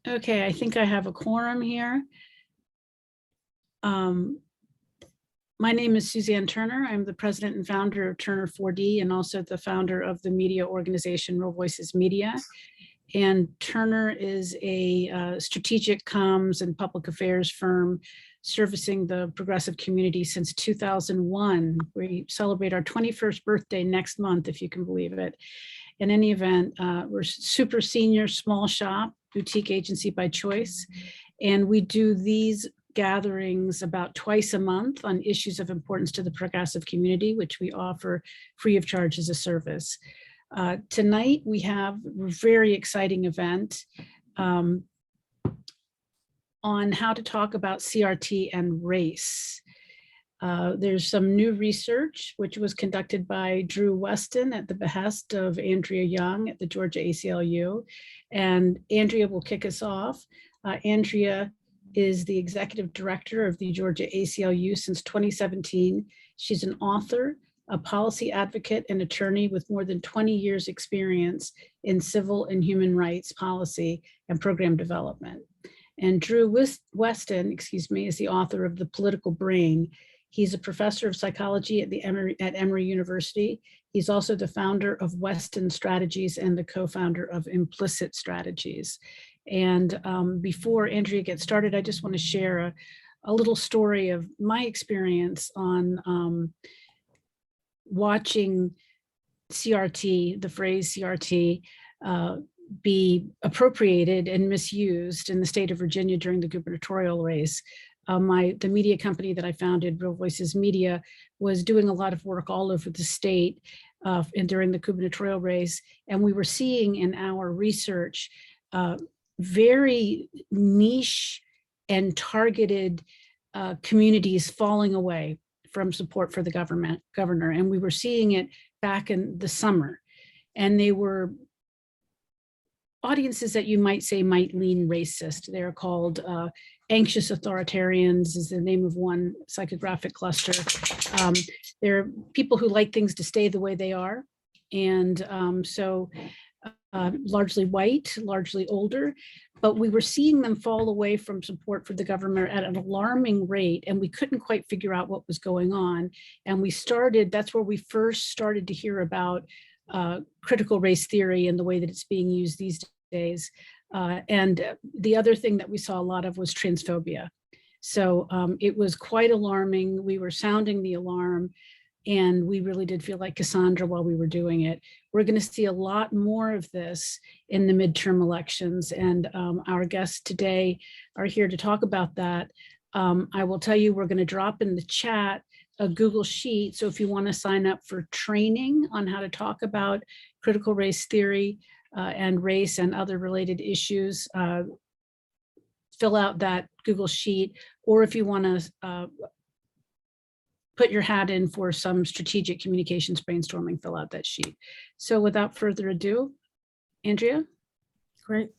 Okay, I think I have a quorum here. My name is Suzanne Turner. I'm the president and founder of Turner 4D and also the founder of the media organization Real Voices Media. And Turner is a strategic comms and public affairs firm servicing the progressive community since 2001. We celebrate our 21st birthday next month, if you can believe it. In any event, we're super senior, small shop, boutique agency by choice. And we do these gatherings about twice a month on issues of importance to the progressive community, which we offer free of charge as a service. Tonight, we have a very exciting event on how to talk about CRT and race. There's some new research which was conducted by Drew Westen at the behest of Andrea Young at the Georgia ACLU. And Andrea will kick us off. Andrea is the executive director of the Georgia ACLU since 2017. She's an author, a policy advocate and attorney with more than 20 years experience in civil and human rights policy and program development. And Drew Westen, is the author of The Political Brain. He's a professor of psychology at Emory University. He's also the founder of Western Strategies and the co-founder of Implicit Strategies. And before Andrea gets started, I just want to share a little story of my experience on watching CRT, the phrase CRT, be appropriated and misused in the state of Virginia during the gubernatorial race. The media company that I founded, Real Voices Media, was doing a lot of work all over the state and during the gubernatorial race. And we were seeing in our research very niche and targeted communities falling away from support for the governor. And we were seeing it back in the summer. And they were audiences that you might say might lean racist. They're called anxious authoritarians is the name of one psychographic cluster. They're people who like things to stay the way they are. And largely white, largely older, but we were seeing them fall away from support for the government at an alarming rate, and we couldn't quite figure out what was going on. And that's where we first started to hear about critical race theory and the way that it's being used these days. And the other thing that we saw a lot of was transphobia. So it was quite alarming. We were sounding the alarm, and we really did feel like Cassandra while we were doing it. We're going to see a lot more of this in the midterm elections, and our guests today are here to talk about that. I will tell you, we're going to drop in the chat a Google Sheet. So if you want to sign up for training on how to talk about critical race theory and race and other related issues, fill out that Google Sheet. Or if you want to put your hat in for some strategic communications brainstorming, fill out that sheet. So without further ado, Andrea. Great.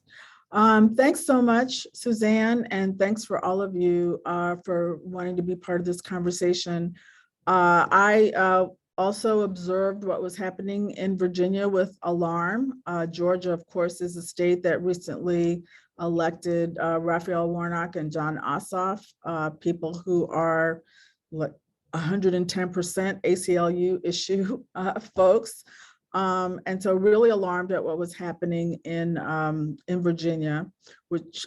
Thanks so much, Suzanne, and thanks for all of you for wanting to be part of this conversation. I also observed what was happening in Virginia with alarm. Georgia, of course, is a state that recently elected Raphael Warnock and John Ossoff, people who are 110% ACLU issue folks. And so really alarmed at what was happening in Virginia, which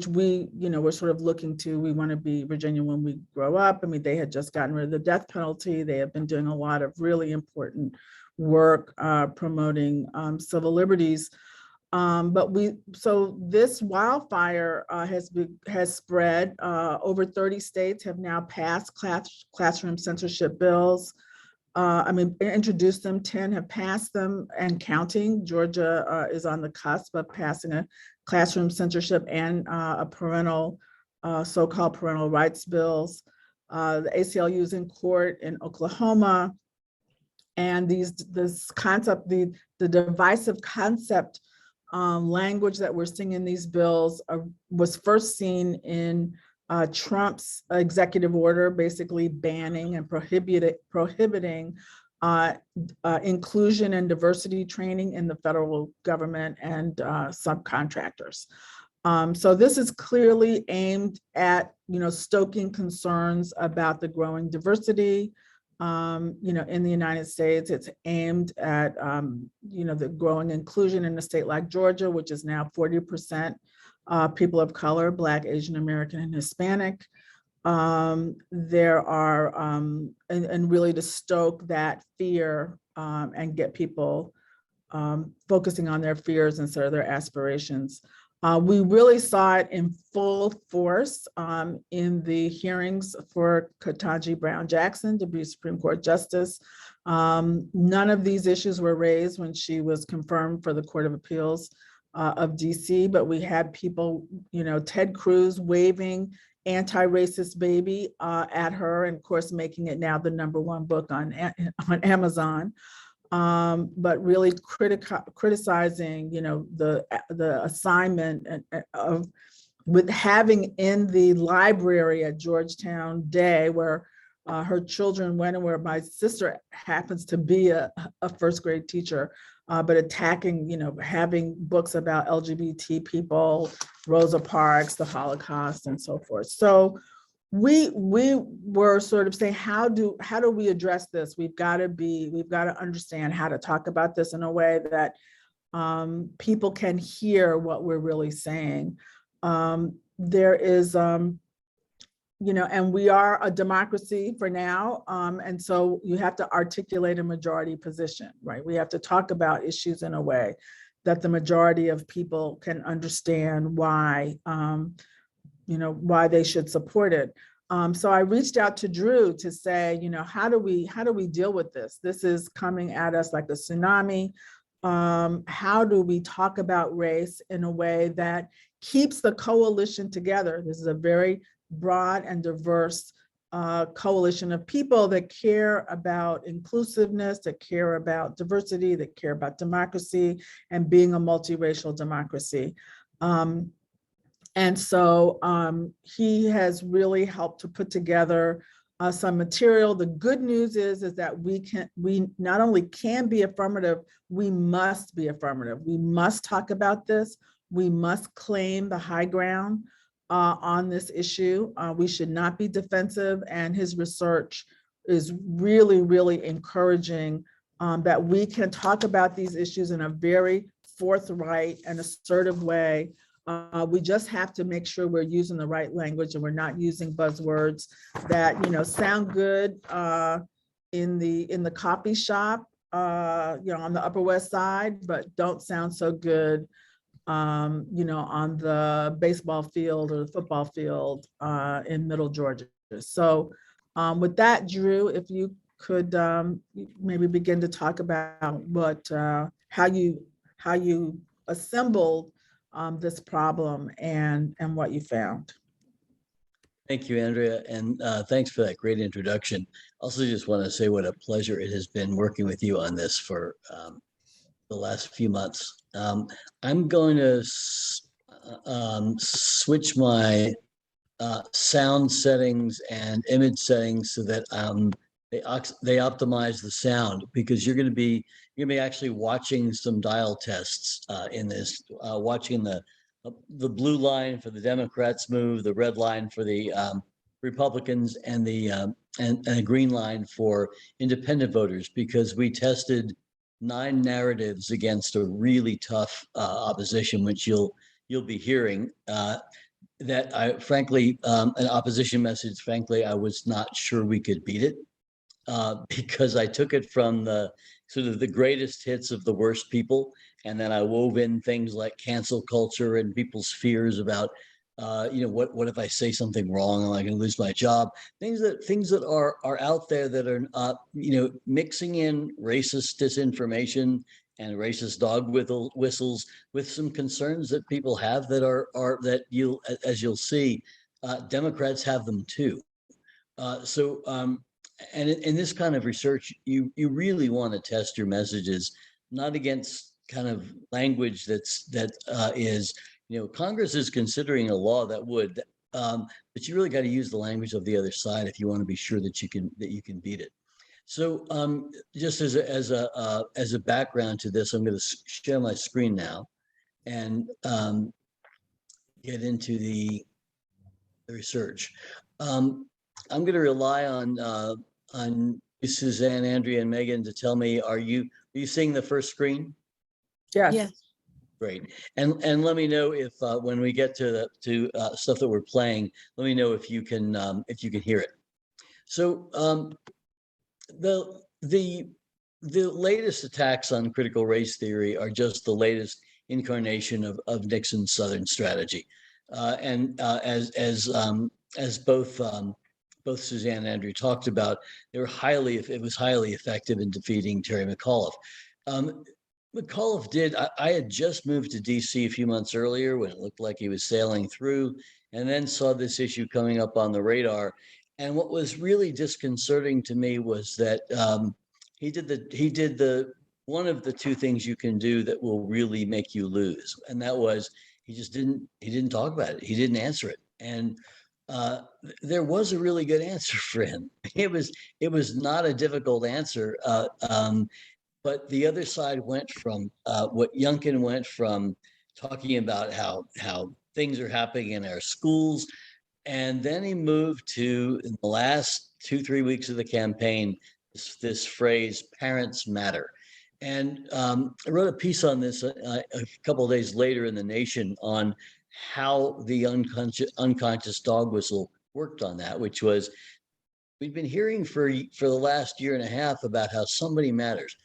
we, we're sort of looking to. We want to be Virginia when we grow up. I mean, they had just gotten rid of the death penalty. They have been doing a lot of really important work promoting civil liberties. So this wildfire has spread. Over 30 states have now passed classroom censorship bills. Introduced them, 10 have passed them and counting. Georgia is on the cusp of passing a classroom censorship and a parental, so-called parental rights bills. The ACLU is in court in Oklahoma. And this concept, the divisive concept language that we're seeing in these bills was first seen in Trump's executive order, basically banning and prohibiting inclusion and diversity training in the federal government and subcontractors. So this is clearly aimed at, stoking concerns about the growing diversity, in the United States. It's aimed at, the growing inclusion in a state like Georgia, which is now 40% people of color, Black, Asian American, and Hispanic. There are, and really to stoke that fear and get people focusing on their fears instead of their aspirations. We really saw it in full force in the hearings for Ketanji Brown Jackson to be Supreme Court Justice. None of these issues were raised when she was confirmed for the Court of Appeals of DC, but we had people, Ted Cruz waving anti-racist baby at her, and of course making it now the #1 book on Amazon. But really criticizing, the assignment of with having in the library at Georgetown Day, where her children went and where my sister happens to be a first grade teacher, but attacking, having books about LGBT people, Rosa Parks, the Holocaust, and so forth. So we were sort of saying, how do we address this? We've got to understand how to talk about this in a way that people can hear what we're really saying. There is, and we are a democracy for now. And so you have to articulate a majority position, right? We have to talk about issues in a way that the majority of people can understand why, why they should support it. So I reached out to Drew to say, how do we deal with this? This is coming at us like a tsunami. How do we talk about race in a way that keeps the coalition together? This is a very broad and diverse coalition of people that care about inclusiveness, that care about diversity, that care about democracy and being a multiracial democracy. And so he has really helped to put together some material. The good news is that we not only can be affirmative, we must be affirmative. We must talk about this. We must claim the high ground on this issue. We should not be defensive. And his research is really, really encouraging that we can talk about these issues in a very forthright and assertive way. We just have to make sure we're using the right language and we're not using buzzwords that sound good in the coffee shop, on the Upper West Side, but don't sound so good, on the baseball field or the football field in Middle Georgia. So with that, Drew, if you could maybe begin to talk about how you assembled this problem and what you found. Thank you, Andrea, and thanks for that great introduction. Also, just want to say what a pleasure it has been working with you on this for the last few months. I'm going to switch my sound settings and image settings so that they optimize the sound, because you're going to be actually watching some dial tests in this, watching the blue line for the Democrats move, the red line for the Republicans, and the green line for independent voters, because we tested 9 narratives against a really tough opposition, which you'll be hearing. That I frankly, an opposition message, frankly, I was not sure we could beat it. Because I took it from the sort of the greatest hits of the worst people, and then I wove in things like cancel culture and people's fears about, what if I say something wrong? Am I going to lose my job? Things that are out there that are, mixing in racist disinformation and racist dog whistles with some concerns that people have that are that as you'll see, Democrats have them too. And in this kind of research, you really want to test your messages, not against kind of language that is, Congress is considering a law that would, but you really got to use the language of the other side if you want to be sure that you can beat it. So just as a background to this, I'm going to share my screen now, and get into the research. I'm going to rely on Suzanne, Andrea, and Megan to tell me, are you seeing the first screen? Yes. Yes. Great. And let me know if when we get to stuff that we're playing, let me know if you can hear it. So the latest attacks on critical race theory are just the latest incarnation of Nixon's Southern strategy, and as both Suzanne and Andrew talked about, it was highly effective in defeating Terry McAuliffe. McAuliffe did. I had just moved to DC a few months earlier when it looked like he was sailing through, and then saw this issue coming up on the radar. And what was really disconcerting to me was that he did the one of the two things you can do that will really make you lose, and that was he didn't talk about it. He didn't answer it, and there was a really good answer for him. It was not a difficult answer. But the other side went from what Youngkin went from talking about how things are happening in our schools, and then he moved to, in the last 2-3 weeks of the campaign, this phrase "parents matter." And I wrote a piece on this a couple of days later in The Nation on how the unconscious dog whistle worked on that, which was, we've been hearing for the last year and a half about how somebody matters.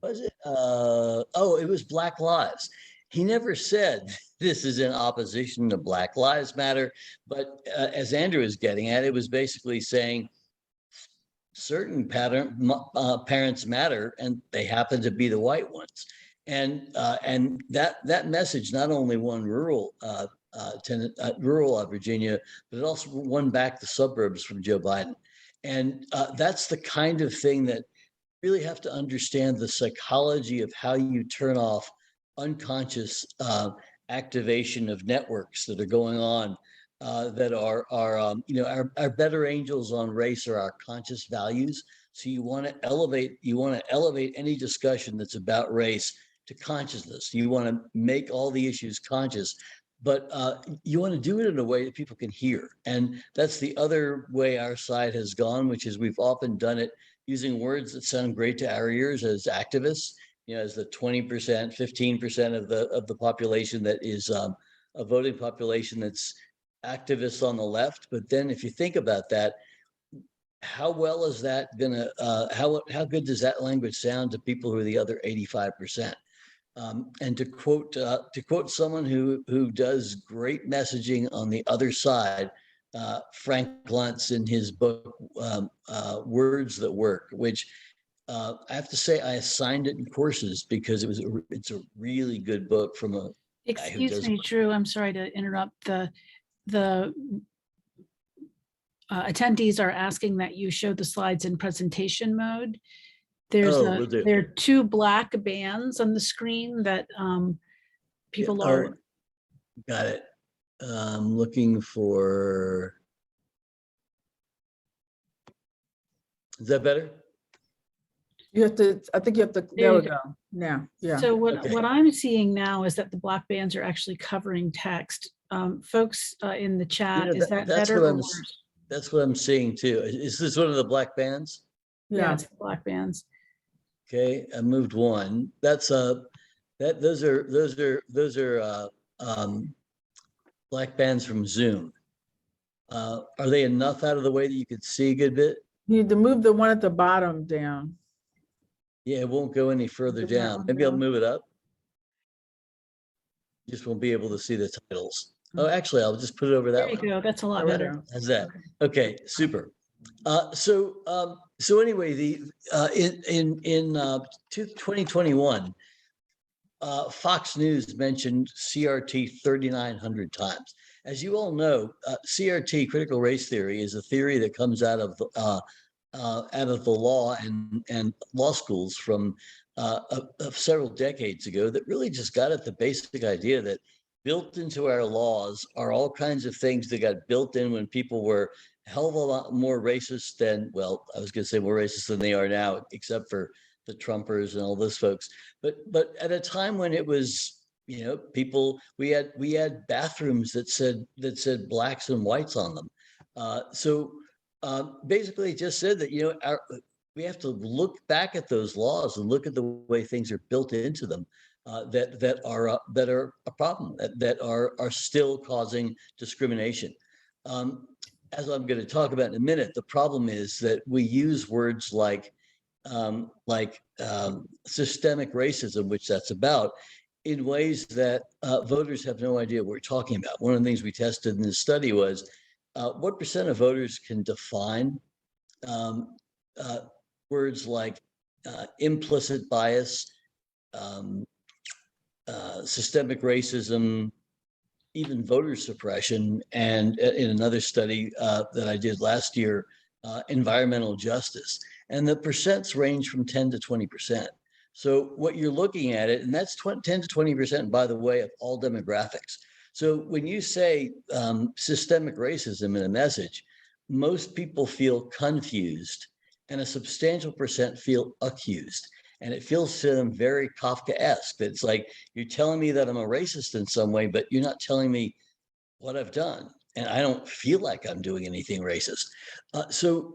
Was it? Oh, it was Black Lives. He never said this is in opposition to Black Lives Matter, but as Andrew is getting at, it was basically saying certain parents matter, and they happen to be the white ones. And that message not only won rural Virginia, but it also won back the suburbs from Joe Biden. And that's the kind of thing that really have to understand the psychology of how you turn off unconscious activation of networks that are going on that are our better angels on race are our conscious values. So you want to elevate any discussion that's about race to consciousness. You want to make all the issues conscious, but you want to do it in a way that people can hear. And that's the other way our side has gone, which is we've often done it using words that sound great to our ears as activists, as the 20%, 15% of the population that is a voting population that's activists on the left. But then if you think about that, how well is that gonna, how good does that language sound to people who are the other 85%? And to quote someone who does great messaging on the other side, Frank Luntz in his book Words That Work, which I have to say I assigned it in courses because it's a really good book from a guy who does. Excuse me, Drew, I'm sorry to interrupt. The attendees are asking that you show the slides in presentation mode. There are two black bands on the screen that people are. Got it. I'm looking for. Is that better? You have to, I think you have to, there we go. Now, yeah. So what I'm seeing now is that the black bands are actually covering text. Folks in the chat, is that better or worse? That's what I'm seeing too. Is this one of the black bands? Yeah, it's the black bands. Okay, I moved one. That's those are black bands from Zoom. Are they enough out of the way that you could see a good bit? You need to move the one at the bottom down. Yeah, it won't go any further down. Maybe I'll move it up. You just won't be able to see the titles. Oh, actually, I'll just put it over that way. There you go. That's a lot better. How's that? Okay, super. So anyway, in 2021, Fox News mentioned CRT 3,900 times. As you all know, CRT, critical race theory, is a theory that comes out of the law and law schools from several decades ago, that really just got at the basic idea that built into our laws are all kinds of things that got built in when people were a hell of a lot more racist than, well, I was going to say more racist than they are now, except for the Trumpers and all those folks. But at a time when it was people, we had bathrooms that said blacks and whites on them. Basically it just said that, we have to look back at those laws and look at the way things are built into them, that are a problem, that are still causing discrimination. As I'm going to talk about in a minute, the problem is that we use words like systemic racism, which that's about, in ways that voters have no idea what we're talking about. One of the things we tested in this study was what percent of voters can define um, uh, words like implicit bias, um, systemic racism, even voter suppression, and in another study that I did last year, environmental justice. And the percents range from 10 to 20%. So what you're looking at it, and that's 10 to 20%, by the way, of all demographics. So when you say systemic racism in a message, most people feel confused and a substantial percent feel accused. And it feels to them very Kafkaesque. It's like, you're telling me that I'm a racist in some way, but you're not telling me what I've done. And I don't feel like I'm doing anything racist. That's going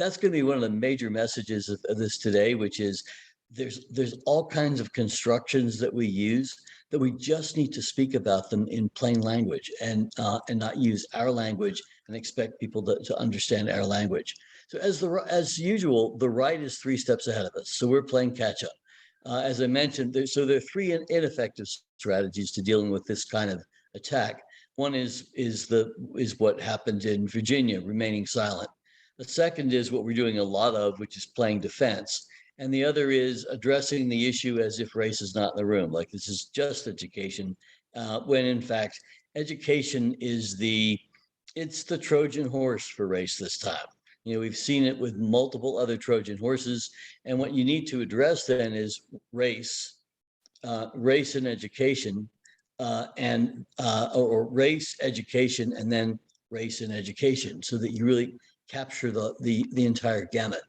to be one of the major messages of this today, which is there's all kinds of constructions that we use that we just need to speak about them in plain language, and not use our language and expect people to understand our language. So as usual, the right is 3 steps ahead of us. So we're playing catch up. As I mentioned, there are 3 ineffective strategies to dealing with this kind of attack. One is what happened in Virginia, remaining silent. The second is what we're doing a lot of, which is playing defense. And the other is addressing the issue as if race is not in the room, like this is just education, when in fact, education is it's the Trojan horse for race this time. We've seen it with multiple other Trojan horses. And what you need to address then is race in education, or race, education, and then race in education, so that you really capture the entire gamut.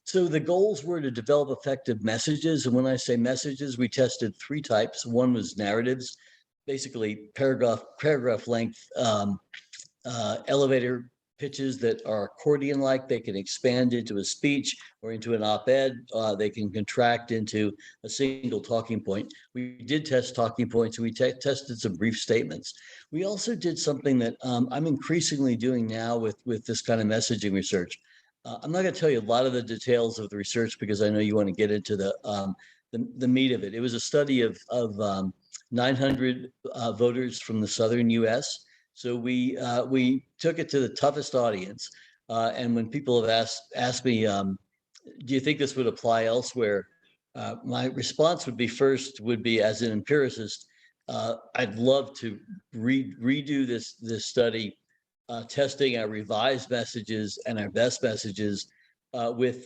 So the goals were to develop effective messages. And when I say messages, we tested 3 types. One was narratives, basically paragraph length elevator pitches that are accordion-like. They can expand into a speech or into an op-ed. They can contract into a single talking point. We did test talking points, and we tested some brief statements. We also did something that I'm increasingly doing now with this kind of messaging research. I'm not going to tell you a lot of the details of the research because I know you want to get into the meat of it. It was a study of 900 voters from the southern U.S. So we took it to the toughest audience. And when people have asked me, do you think this would apply elsewhere? My response would be, as an empiricist, I'd love to redo this study, testing our revised messages and our best messages with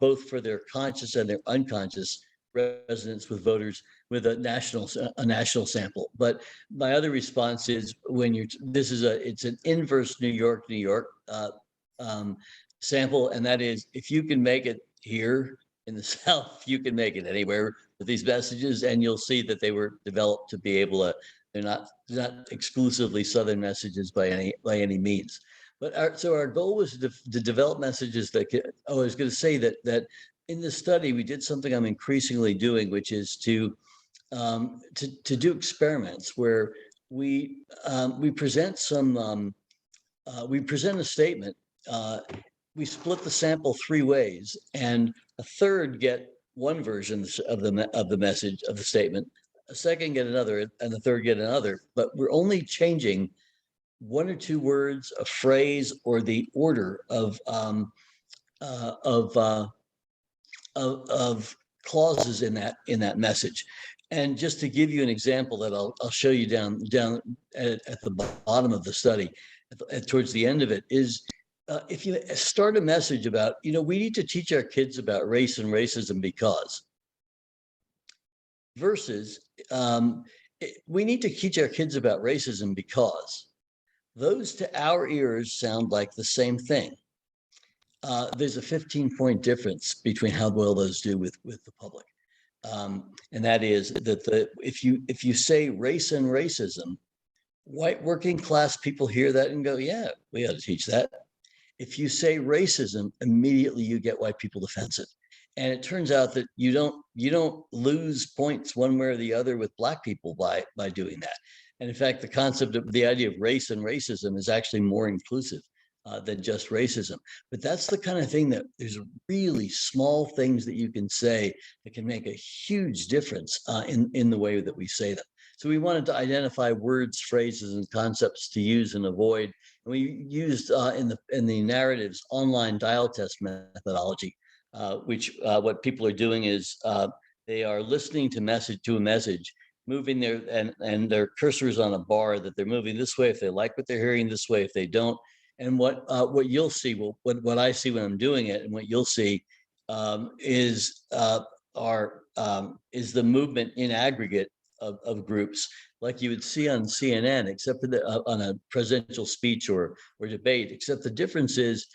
both for their conscious and their unconscious resonance with voters, with a national sample. But my other response is, it's an inverse New York sample, and that is, if you can make it here in the South, you can make it anywhere with these messages, and you'll see that they were developed to be able to. They're not exclusively Southern messages by any means. But our goal was to develop messages that could. Oh, I was going to say that in this study we did something I'm increasingly doing, which is to do experiments where we present a statement. We split the sample 3 ways, and a third get one version of the message of the statement, a second get another, and the third get another. But we're only changing 1 or 2 words, a phrase, or the order of clauses in that message. And just to give you an example that I'll show you down at the bottom of the study, towards the end of it, is if you start a message about, we need to teach our kids about race and racism because, versus we need to teach our kids about racism because, those to our ears sound like the same thing. there's a 15-point difference between how well those do with the public. And that is that if you say race and racism, white working class people hear that and go, yeah, we ought to teach that. If you say racism, immediately you get white people defensive. And it turns out that you don't lose points one way or the other with black people by doing that. And in fact, the concept of the idea of race and racism is actually more inclusive than just racism. But that's the kind of thing that there's really small things that you can say that can make a huge difference in the way that we say them. So we wanted to identify words, phrases, and concepts to use and avoid. And we used in the narratives online dial test methodology, which what people are doing is they are listening to a message, moving their and their cursor is on a bar that they're moving this way if they like what they're hearing, this way if they don't. And what you'll see, what I see when I'm doing it, and what you'll see is the movement in aggregate of groups, like you would see on CNN, except for on a presidential speech or debate. Except the difference is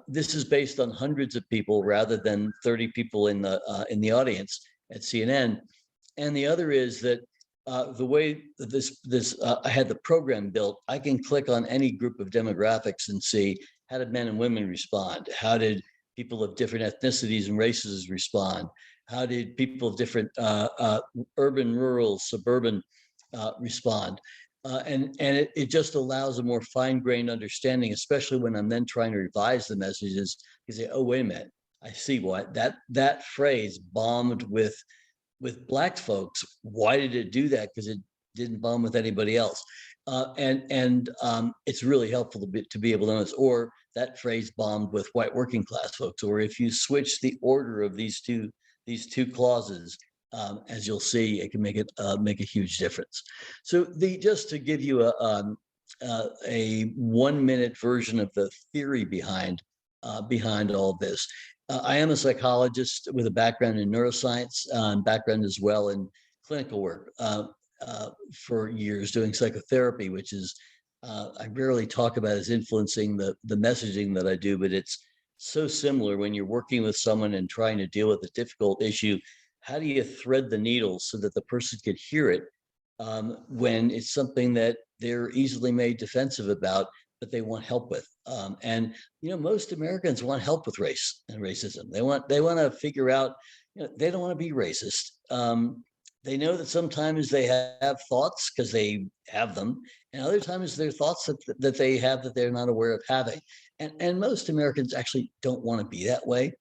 this is based on hundreds of people rather than 30 people in the audience at CNN. And the other is that the way that I had the program built, I can click on any group of demographics and see how did men and women respond? How did people of different ethnicities and races respond? How did people of different urban, rural, suburban respond? And it just allows a more fine-grained understanding, especially when I'm then trying to revise the messages. You say, oh, wait a minute, I see what that phrase bombed with Black folks. Why did it do that? Because it didn't bomb with anybody else. And it's really helpful to be able to notice. Or that phrase bombed with white working class folks. Or if you switch the order of these two clauses, as you'll see, it can make a huge difference. So just to give you a 1-minute version of the theory behind all of this. I am a psychologist with a background in neuroscience, background as well in clinical work for years, doing psychotherapy, which is I rarely talk about as influencing the messaging that I do, but it's so similar when you're working with someone and trying to deal with a difficult issue. How do you thread the needle so that the person could hear it when it's something that they're easily made defensive about, but they want help with? And most Americans want help with race and racism. They want to figure out. They don't want to be racist. They know that sometimes they have thoughts because they have them, and other times they're thoughts that they have that they're not aware of having. And most Americans actually don't want to be that way,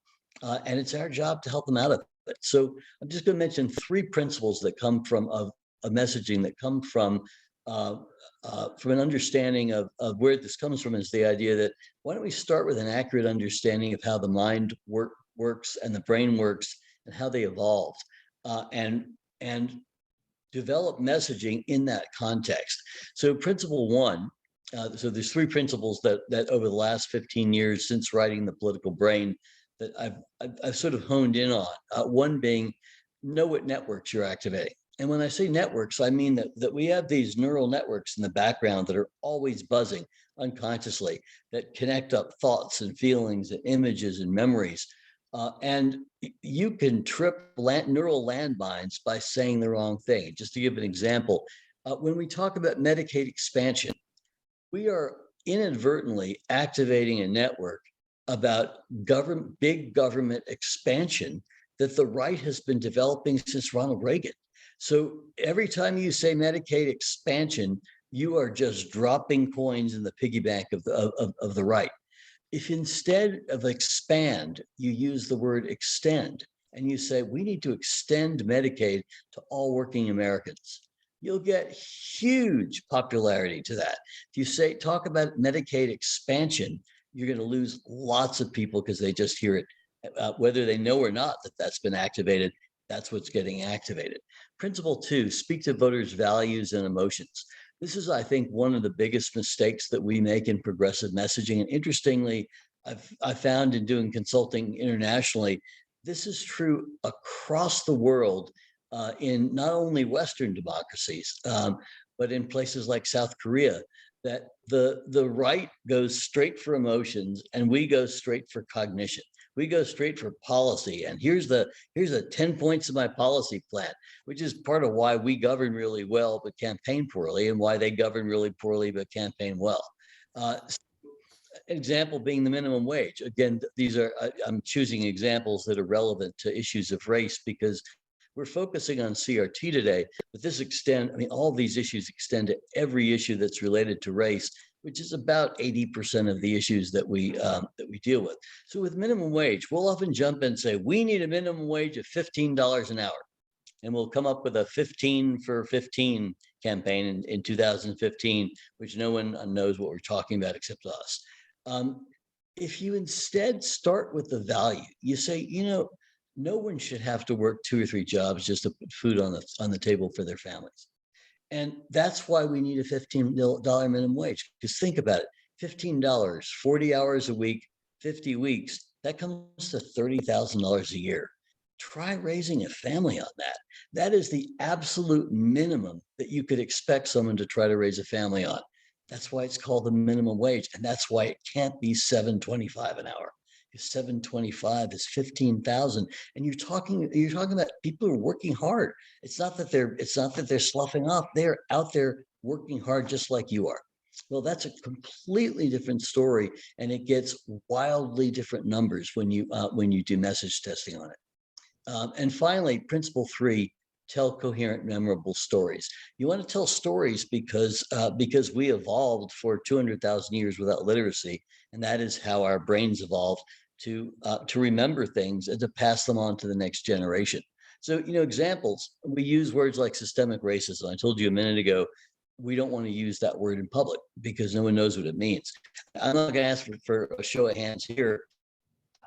and it's our job to help them out of it. So I'm just going to mention 3 principles that come from of messaging that come from an understanding of where this comes from. Is the idea that why don't we start with an accurate understanding of how the mind works and the brain works and how they evolved, and develop messaging in that context. So principle 1, so there's 3 principles that over the last 15 years since writing The Political Brain that I've sort of honed in on. One being, know what networks you're activating. And when I say networks, I mean that we have these neural networks in the background that are always buzzing unconsciously, that connect up thoughts and feelings and images and memories. And you can trip neural landmines by saying the wrong thing. Just to give an example, when we talk about Medicaid expansion, we are inadvertently activating a network about big government expansion that the right has been developing since Ronald Reagan. So every time you say Medicaid expansion, you are just dropping coins in the piggy bank of the right. If instead of expand, you use the word extend, and you say, we need to extend Medicaid to all working Americans, you'll get huge popularity to that. If you talk about Medicaid expansion, you're going to lose lots of people because they just hear it, whether they know or not that that's been activated. That's what's getting activated. Principle 2, speak to voters' values and emotions. This is, I think, one of the biggest mistakes that we make in progressive messaging. And interestingly, I've found in doing consulting internationally, this is true across the world in not only Western democracies, but in places like South Korea. that the right goes straight for emotions and we go straight for cognition. We go straight for policy. And here's the 10 points of my policy plan, which is part of why we govern really well but campaign poorly, and why they govern really poorly but campaign well. Example being the minimum wage. Again, these are, I'm choosing examples that are relevant to issues of race because we're focusing on CRT today, but I mean, all these issues extend to every issue that's related to race, which is about 80% of the issues that we deal with. So with minimum wage, we'll often jump in and say, we need a minimum wage of $15 an hour. And we'll come up with a 15 for 15 campaign in 2015, which no one knows what we're talking about except us. If you instead start with the value, you say, no one should have to work 2 or 3 jobs just to put food on the table for their families. And that's why we need a $15 minimum wage. Because think about it, $15, 40 hours a week, 50 weeks, that comes to $30,000 a year. Try raising a family on that. That is the absolute minimum that you could expect someone to try to raise a family on. That's why it's called the minimum wage. And that's why it can't be $7.25 an hour. $7.25 is 15,000, and you're talking about people who are working hard. It's not that they're sloughing off. They're out there working hard just like you are. Well, that's a completely different story, and it gets wildly different numbers when you do message testing on it. And finally, principle 3: tell coherent, memorable stories. You want to tell stories because we evolved for 200,000 years without literacy, and that is how our brains evolved to remember things and to pass them on to the next generation. So, examples, we use words like systemic racism. I told you a minute ago, we don't want to use that word in public because no one knows what it means. I'm not going to ask for a show of hands here.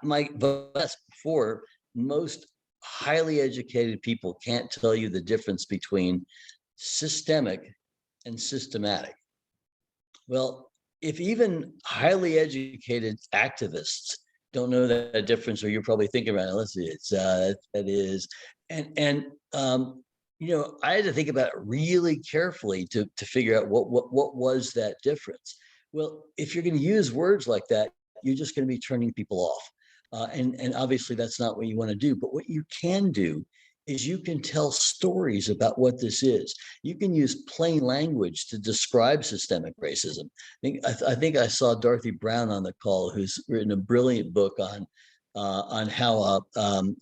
Before, most highly educated people can't tell you the difference between systemic and systematic. Well, if even highly educated activists don't know that difference, or you're probably thinking about it, let's see, that is, and I had to think about it really carefully to figure out what was that difference. Well, if you're going to use words like that, you're just going to be turning people off. And obviously that's not what you want to do. But what you can do is you can tell stories about what this is. You can use plain language to describe systemic racism. I think I saw Dorothy Brown on the call, who's written a brilliant book on how a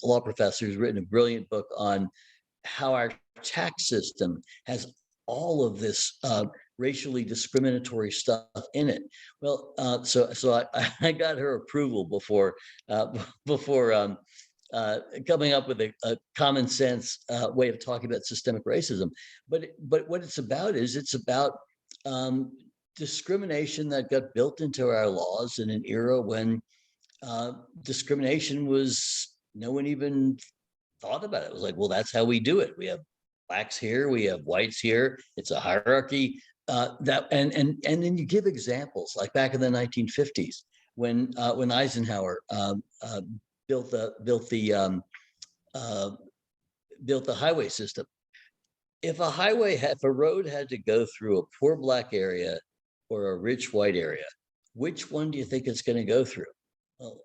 law professor who's written a brilliant book on how our tax system has all of this racially discriminatory stuff in it. Well, so I got her approval before coming up with a common sense way of talking about systemic racism. But what it's about is it's about discrimination that got built into our laws in an era when discrimination was, no one even thought about it. It was like, well, that's how we do it. We have blacks here, we have whites here. It's a hierarchy. And then you give examples, like back in the 1950s when Eisenhower built the highway system. If a road had to go through a poor black area or a rich white area, which one do you think it's going to go through? Well,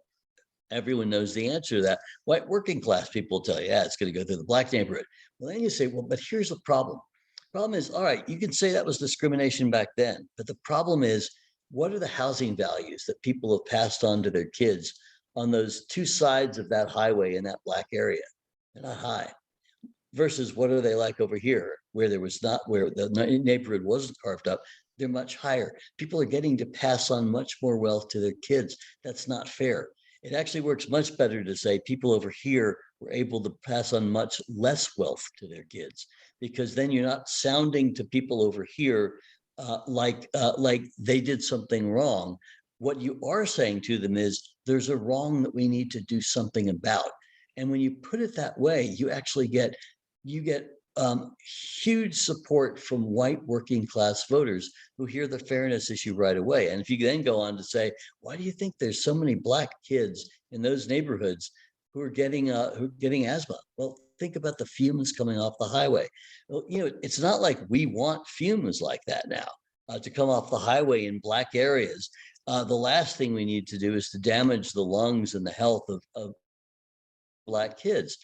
everyone knows the answer to that. White working class people tell you, yeah, it's going to go through the black neighborhood. Well, then you say, well, but here's the problem. Problem is, all right, you can say that was discrimination back then, but the problem is, what are the housing values that people have passed on to their kids on those two sides of that highway in that black area? They're not high. Versus what are they like over here, where the neighborhood wasn't carved up? They're much higher. People are getting to pass on much more wealth to their kids. That's not fair. It actually works much better to say people over here were able to pass on much less wealth to their kids, because then you're not sounding to people over here like they did something wrong. What you are saying to them is there's a wrong that we need to do something about. And when you put it that way, you actually get huge support from white working class voters who hear the fairness issue right away. And if you then go on to say, why do you think there's so many black kids in those neighborhoods who are getting asthma? Well, think about the fumes coming off the highway. Well, it's not like we want fumes like that now. to come off the highway in black areas. The last thing we need to do is to damage the lungs and the health of Black kids.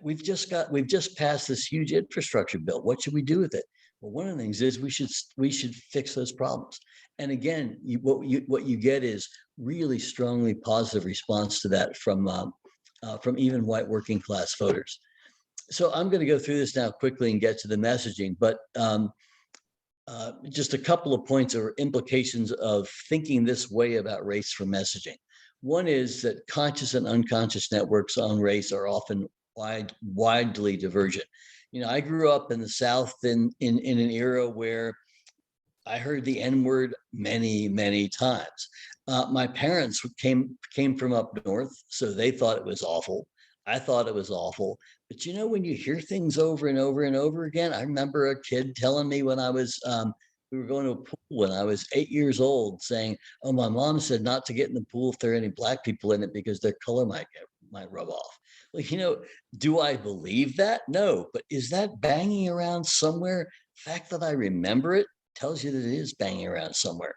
We've just passed this huge infrastructure bill. What should we do with it? Well, one of the things is we should fix those problems. And again, what you get is really strongly positive response to that from even white working class voters. So I'm going to go through this now quickly and get to the messaging, but just a couple of points or implications of thinking this way about race for messaging. One is that conscious and unconscious networks on race are often widely divergent. You know, I grew up in the South in an era where I heard the N-word many times. My parents came from up north, so they thought it was awful. I thought it was awful. But you know, when you hear things over and over and over again, I remember a kid telling me when I was, we were going to a pool when I was 8 years old, saying, "Oh, my mom said not to get in the pool if there are any Black people in it because their color might rub off." Well, you know, do I believe that? No, but is that banging around somewhere? The fact that I remember it tells you that it is banging around somewhere.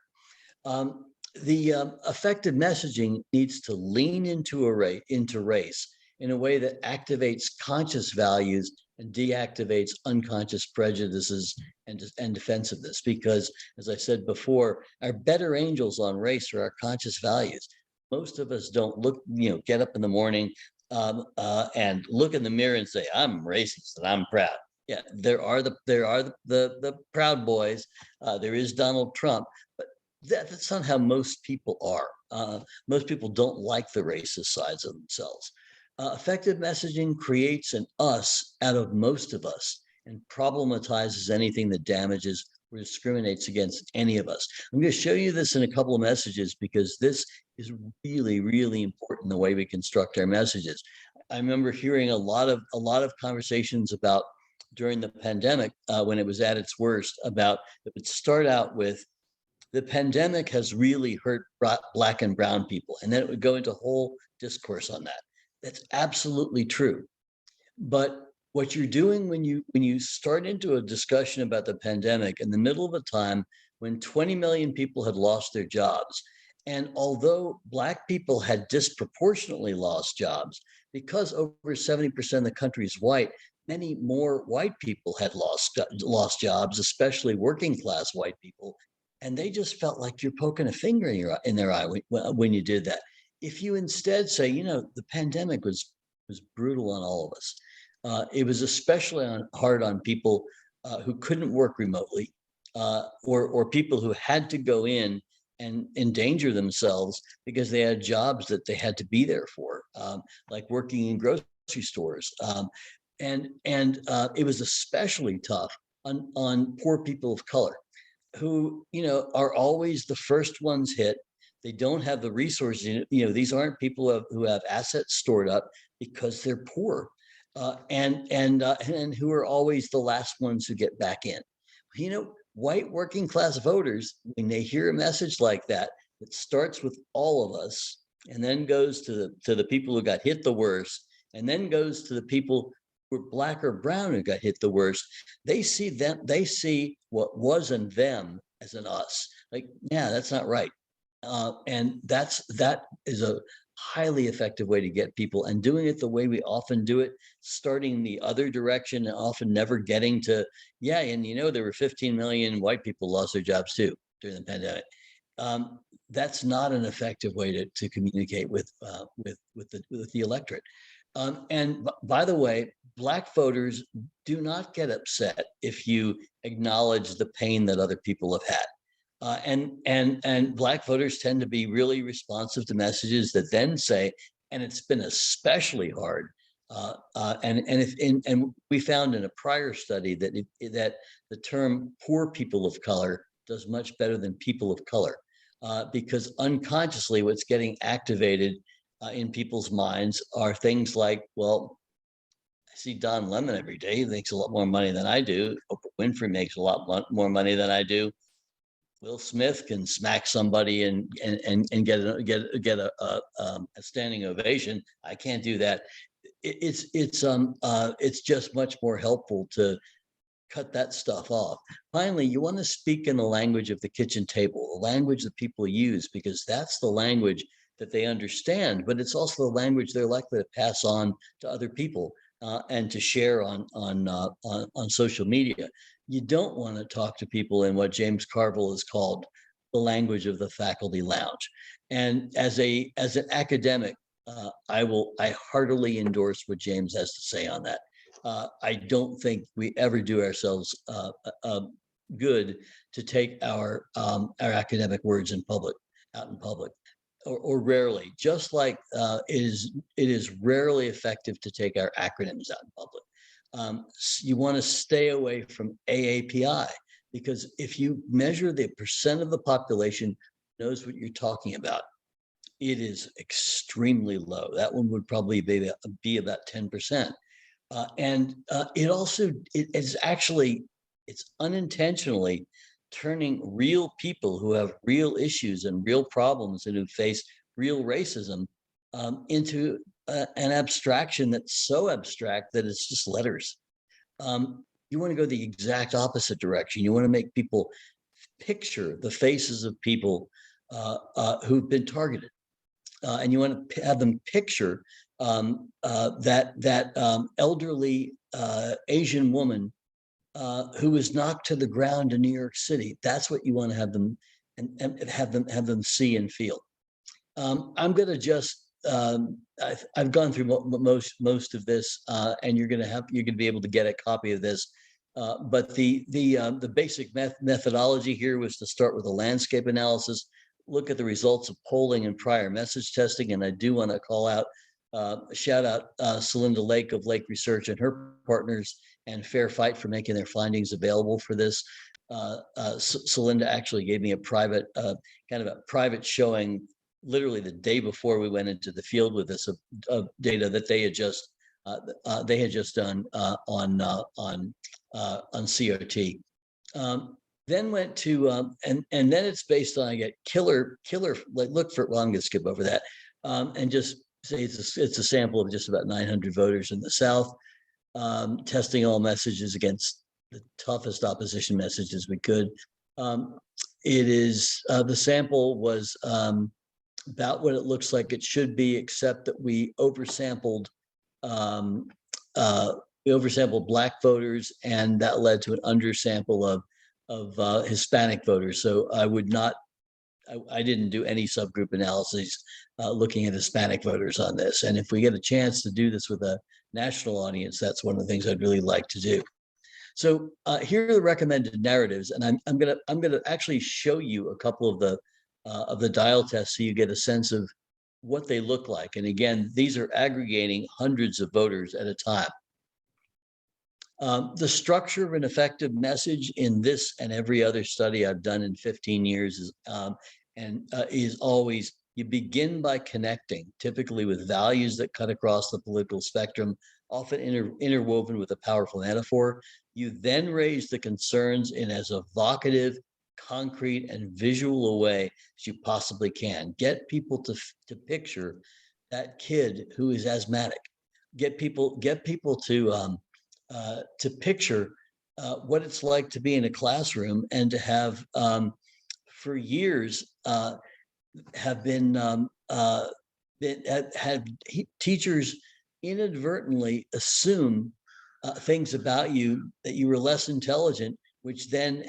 The effective messaging needs to lean into race in a way that activates conscious values and deactivates unconscious prejudices and defensiveness. Because, as I said before, our better angels on race are our conscious values. Most of us don't get up in the morning and look in the mirror and say, "I'm racist and I'm proud." Yeah, there are the Proud Boys. There is Donald Trump, but that's not how most people are. Most people don't like the racist sides of themselves. Effective messaging creates an us out of most of us and problematizes anything that damages or discriminates against any of us. I'm going to show you this in a couple of messages because this is really important, the way we construct our messages. I remember hearing a lot of conversations about during the pandemic when it was at its worst, about it would start out with, "The pandemic has really hurt Black and brown people," and then it would go into whole discourse on that. That's absolutely true. But what you're doing when you start into a discussion about the pandemic in the middle of a time when 20 million people had lost their jobs, and although Black people had disproportionately lost jobs, because over 70% of the country is white, many more white people had lost jobs, especially working class white people, and they just felt like you're poking a finger in their eye when you did that. If you instead say, you know, the pandemic was brutal on all of us. It was especially hard on people who couldn't work remotely, or people who had to go in and endanger themselves because they had jobs that they had to be there for, like working in grocery stores. And it was especially tough on poor people of color, who, you know, are always the first ones hit. They don't have the resources. You know, these aren't people who have assets stored up because they're poor, and who are always the last ones who get back in. You know, white working class voters, when they hear a message like that starts with all of us and then goes to the people who got hit the worst, and then goes to the people who are Black or brown who got hit the worst, they see what wasn't them as an us. Like, yeah, that's not right. And that is a highly effective way to get people, and doing it the way we often do it, starting the other direction and often never getting to, yeah, and you know, there were 15 million white people lost their jobs too during the pandemic. That's not an effective way to communicate with the electorate. And by the way, Black voters do not get upset if you acknowledge the pain that other people have had. And Black voters tend to be really responsive to messages that then say, and it's been especially hard. And we found in a prior study that that the term "poor people of color" does much better than "people of color," because unconsciously, what's getting activated in people's minds are things like, well, I see Don Lemon every day. He makes a lot more money than I do. Oprah Winfrey makes a lot more money than I do. Will Smith can smack somebody and get a standing ovation. I can't do that. It's just much more helpful to cut that stuff off. Finally, you want to speak in the language of the kitchen table, the language that people use, because that's the language that they understand, but it's also the language they're likely to pass on to other people and to share on social media. You don't want to talk to people in what James Carville has called the language of the faculty lounge. And as an academic, I heartily endorse what James has to say on that. I don't think we ever do ourselves good to take our academic words out in public, or rarely. Just like it is rarely effective to take our acronyms out in public. You want to stay away from AAPI, because if you measure the percent of the population knows what you're talking about, it is extremely low. That one would probably be about 10%. And it's unintentionally turning real people who have real issues and real problems and who face real racism into an abstraction that's so abstract that it's just letters. You want to go the exact opposite direction. You want to make people picture the faces of people who've been targeted. And you want to have them picture that elderly Asian woman who was knocked to the ground in New York City. That's what you want to have them and have them see and feel. I'm going to just I've gone through most of this, and you're going to be able to get a copy of this. But the basic methodology here was to start with a landscape analysis, look at the results of polling and prior message testing. And I do want to shout out Celinda Lake of Lake Research and her partners and Fair Fight for making their findings available for this. Celinda actually gave me a private showing literally the day before we went into the field with this data that they had just done on CRT. Then went to and then it's based on, I get killer like look for, well, I'm going to skip over that and just say it's a sample of just about 900 voters in the South, testing all messages against the toughest opposition messages we could. It is the sample was about what it looks like it should be, except that we oversampled Black voters, and that led to an undersample of Hispanic voters. So I didn't do any subgroup analyses looking at Hispanic voters on this. And if we get a chance to do this with a national audience, that's one of the things I'd really like to do. So here are the recommended narratives, and I'm gonna actually show you a couple of the dial tests so you get a sense of what they look like. And again, these are aggregating hundreds of voters at a time. The structure of an effective message in this and every other study I've done in 15 years is always, you begin by connecting, typically with values that cut across the political spectrum, often interwoven with a powerful metaphor. You then raise the concerns in as evocative, concrete, and visual a way as you possibly can. Get people to picture that kid who is asthmatic. Get people to picture what it's like to be in a classroom and to have for years have had teachers inadvertently assume things about you that you were less intelligent, which then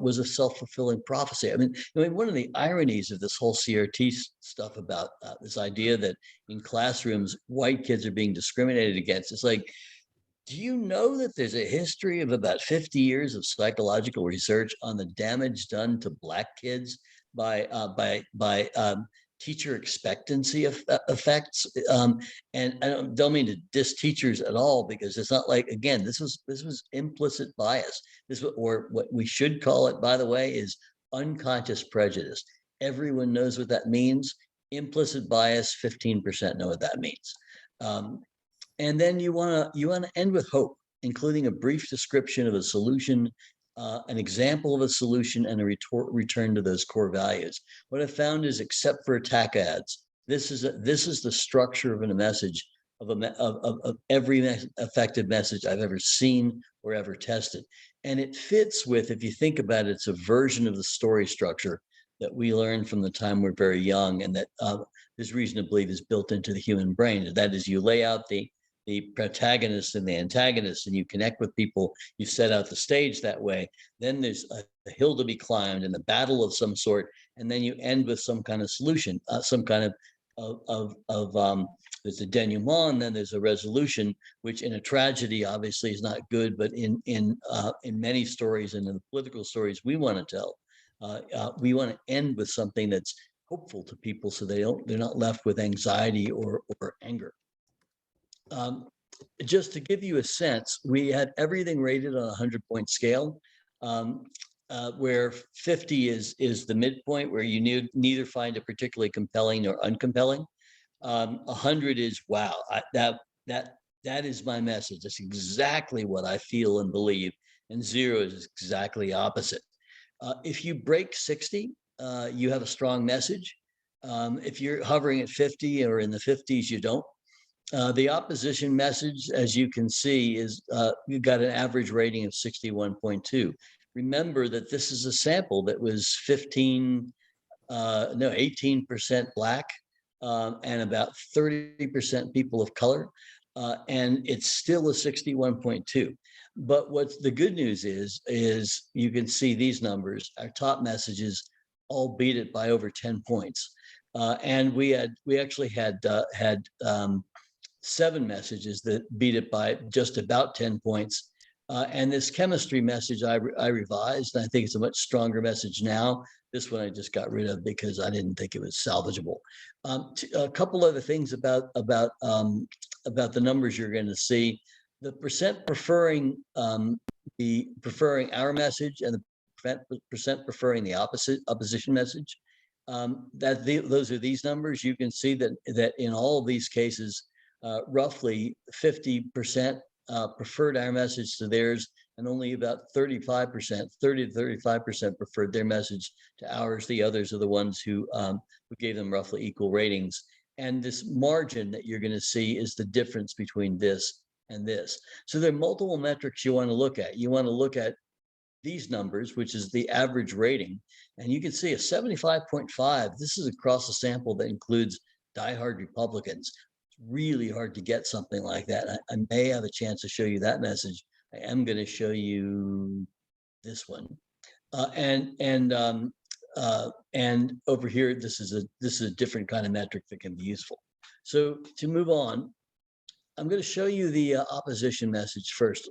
was a self-fulfilling prophecy. I mean, one of the ironies of this whole CRT stuff about this idea that in classrooms white kids are being discriminated against, it's like, do you know that there's a history of about 50 years of psychological research on the damage done to Black kids by teacher expectancy effects? And I don't mean to diss teachers at all, because it's not like, again, this was implicit bias. Or what we should call it, by the way, is unconscious prejudice. Everyone knows what that means. Implicit bias, 15% know what that means. And then you want to end with hope, including a brief description of a solution, an example of a solution, and a return to those core values. What I found is, except for attack ads, this is the structure of a message of every effective message I've ever seen or ever tested. And it fits with, if you think about it, it's a version of the story structure that we learned from the time we're very young, and that there's reason to believe is built into the human brain. That is, you lay out the protagonist and the antagonist, and you connect with people. You set out the stage that way. Then there's a hill to be climbed and a battle of some sort, and then you end with some kind of solution, some kind of there's a denouement, and then there's a resolution, which in a tragedy obviously is not good, but in many stories and in the political stories we want to tell, we want to end with something that's hopeful to people, so they're not left with anxiety or anger. Just to give you a sense, we had everything rated on a 100-point scale, where 50 is the midpoint, where you neither find it particularly compelling nor uncompelling. 100 is, wow, that is my message. That's exactly what I feel and believe. And 0 is exactly opposite. If you break 60, you have a strong message. If you're hovering at 50 or in the 50s, you don't. The opposition message, as you can see, is you got an average rating of 61.2. Remember that this is a sample that was 18% Black, and about 30% people of color, and it's still a 61.2. But what's the good news is you can see these numbers. Our top messages all beat it by over 10 points, and we actually had 7 messages that beat it by just about 10 points. And this chemistry message I revised, and I think it's a much stronger message now. This one I just got rid of because I didn't think it was salvageable. A couple other things about the numbers you're going to see. The percent preferring our message, and the percent preferring the opposition message. Those are these numbers. You can see that in all of these cases, roughly 50% preferred our message to theirs, and only about 30 to 35% preferred their message to ours. The others are the ones who gave them roughly equal ratings. And this margin that you're going to see is the difference between this and this. So there are multiple metrics you want to look at. You want to look at these numbers, which is the average rating, and you can see a 75.5. This is across a sample that includes diehard Republicans. Really hard to get something like that. I may have a chance to show you that message. I am going to show you this one, and over here, this is a different kind of metric that can be useful. So to move on, I'm going to show you the opposition message first.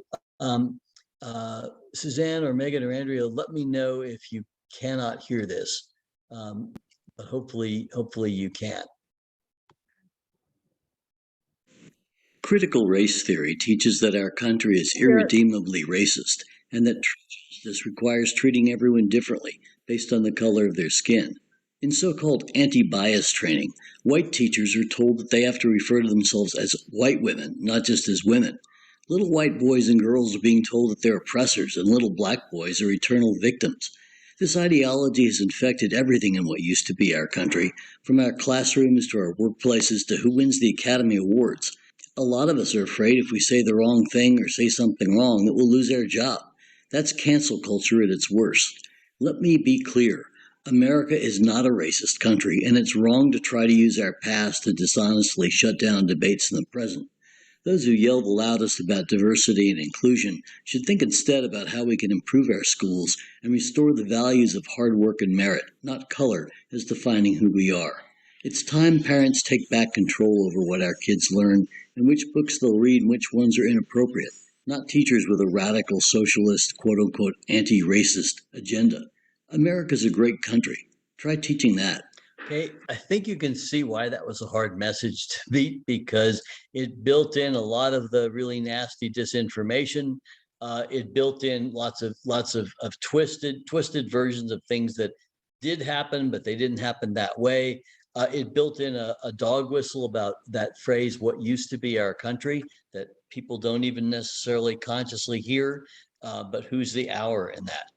Suzanne or Megan or Andrea, let me know if you cannot hear this, but hopefully you can. Critical race theory teaches that our country is irredeemably racist, and that justice requires treating everyone differently based on the color of their skin. In so-called anti-bias training, white teachers are told that they have to refer to themselves as white women, not just as women. Little white boys and girls are being told that they're oppressors, and little black boys are eternal victims. This ideology has infected everything in what used to be our country, from our classrooms to our workplaces to who wins the Academy Awards. A lot of us are afraid if we say the wrong thing or say something wrong that we'll lose our job. That's cancel culture at its worst. Let me be clear. America is not a racist country, and it's wrong to try to use our past to dishonestly shut down debates in the present. Those who yell the loudest about diversity and inclusion should think instead about how we can improve our schools and restore the values of hard work and merit, not color, as defining who we are. It's time parents take back control over what our kids learn and which books they'll read and which ones are inappropriate, not teachers with a radical socialist, quote-unquote, anti-racist agenda. America's a great country. Try teaching that. Okay, I think you can see why that was a hard message to beat, because it built in a lot of the really nasty disinformation. It built in lots of twisted versions of things that did happen, but they didn't happen that way. It built in a dog whistle about that phrase, what used to be our country, that people don't even necessarily consciously hear, but who's the our in that?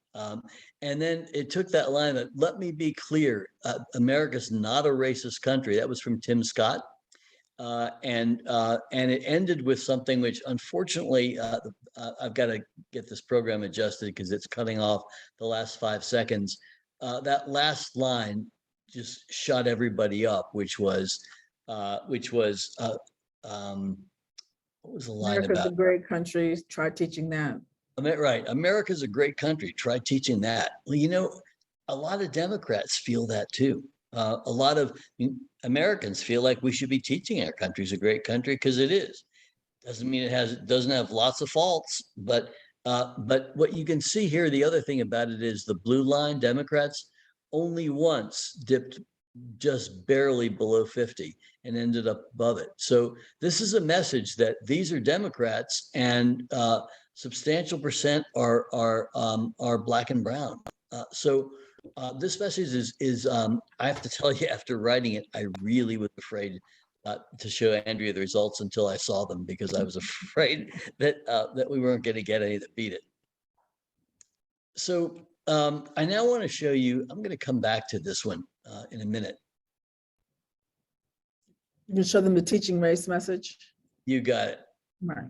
And then it took that line that, let me be clear, America's not a racist country. That was from Tim Scott. And it ended with something which, unfortunately, I've got to get this program adjusted because it's cutting off the last 5 seconds. That last line just shut everybody up, which was what was the line America's a about? great country. Try teaching that. Right. America's a great country. Try teaching that. Well, you know, a lot of Democrats feel that too. A lot of Americans feel like we should be teaching our country's a great country because it is. Doesn't mean it doesn't have lots of faults, but what you can see here, the other thing about it is the blue line, Democrats only once dipped just barely below 50 and ended up above it. So this is a message that these are Democrats, and substantial percent are black and brown. This message is I have to tell you, after writing it, I really was afraid to show Andrea the results until I saw them, because I was afraid that we weren't going to get any that beat it. So I now want to show you, I'm going to come back to this one in a minute. You can show them the teaching race message. You got it. Right.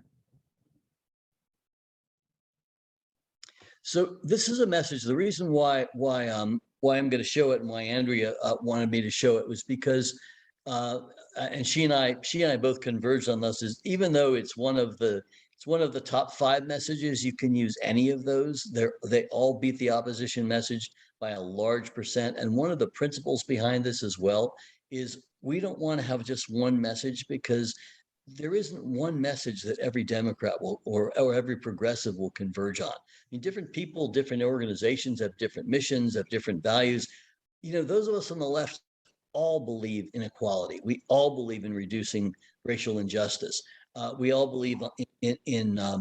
So this is a message. The reason why I'm going to show it and why Andrea wanted me to show it was because, and she and I both converged on this, is even though it's one of the top 5 messages, you can use any of those. They all beat the opposition message by a large percent. And one of the principles behind this as well is we don't want to have just one message, because there isn't one message that every Democrat will or every progressive will converge on. I mean, different people, different organizations have different missions, have different values. You know, those of us on the left all believe in equality. We all believe in reducing racial injustice. We all believe in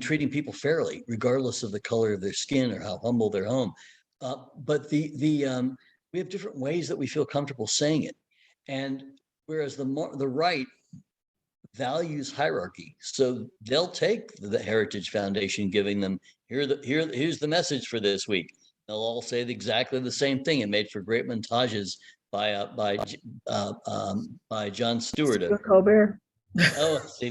treating people fairly, regardless of the color of their skin or how humble their home. But we have different ways that we feel comfortable saying it. And whereas the right values hierarchy, so they'll take the Heritage Foundation giving them here's the message for this week. They'll all say exactly the same thing. It made for great montages by Jon Stewart. Stephen Colbert.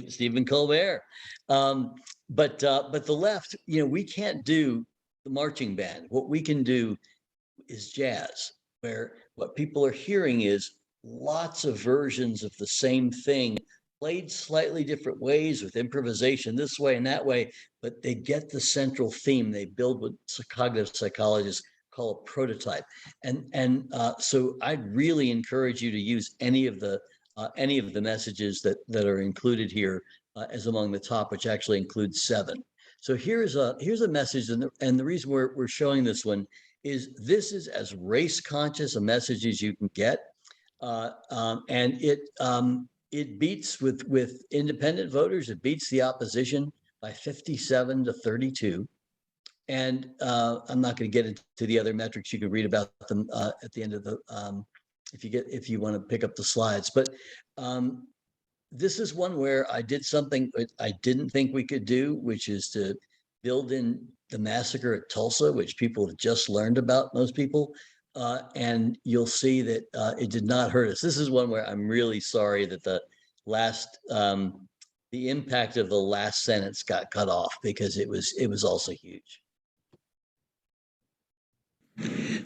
Stephen Colbert. But the left, you know, we can't do the marching band. What we can do is jazz, where what people are hearing is lots of versions of the same thing, played slightly different ways with improvisation this way and that way, but they get the central theme. They build what cognitive psychologists call a prototype. So I'd really encourage you to use any of the messages that are included here as among the top, which actually includes 7. So here's a message, and the reason we're showing this one is this is as race conscious a message as you can get, and it beats with independent voters. It beats the opposition by 57 to 32. And I'm not going to get into the other metrics. You can read about them at the end of the if you want to pick up the slides. But this is one where I did something I didn't think we could do, which is to build in the massacre at Tulsa, which people have just learned about, most people. And you'll see that it did not hurt us. This is one where I'm really sorry that the impact of the last sentence got cut off, because it was also huge.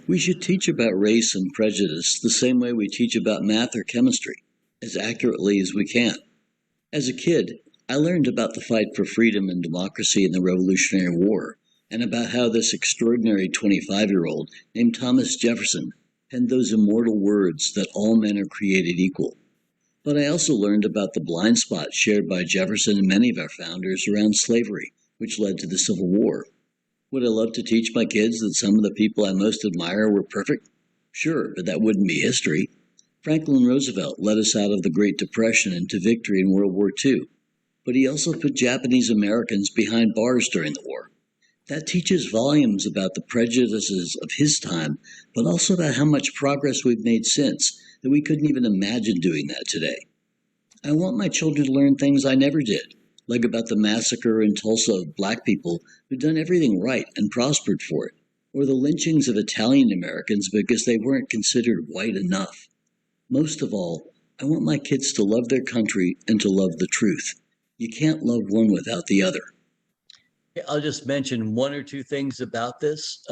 We should teach about race and prejudice the same way we teach about math or chemistry, as accurately as we can. As a kid, I learned about the fight for freedom and democracy in the Revolutionary War, and about how this extraordinary 25-year-old named Thomas Jefferson penned those immortal words that all men are created equal. But I also learned about the blind spot shared by Jefferson and many of our founders around slavery, which led to the Civil War. Would I love to teach my kids that some of the people I most admire were perfect? Sure, but that wouldn't be history. Franklin Roosevelt led us out of the Great Depression into victory in World War II, but he also put Japanese Americans behind bars during the war. That teaches volumes about the prejudices of his time, but also about how much progress we've made since, that we couldn't even imagine doing that today. I want my children to learn things I never did, like about the massacre in Tulsa of Black people who'd done everything right and prospered for it, or the lynchings of Italian Americans because they weren't considered white enough. Most of all, I want my kids to love their country and to love the truth. You can't love one without the other. I'll just mention one or two things about this.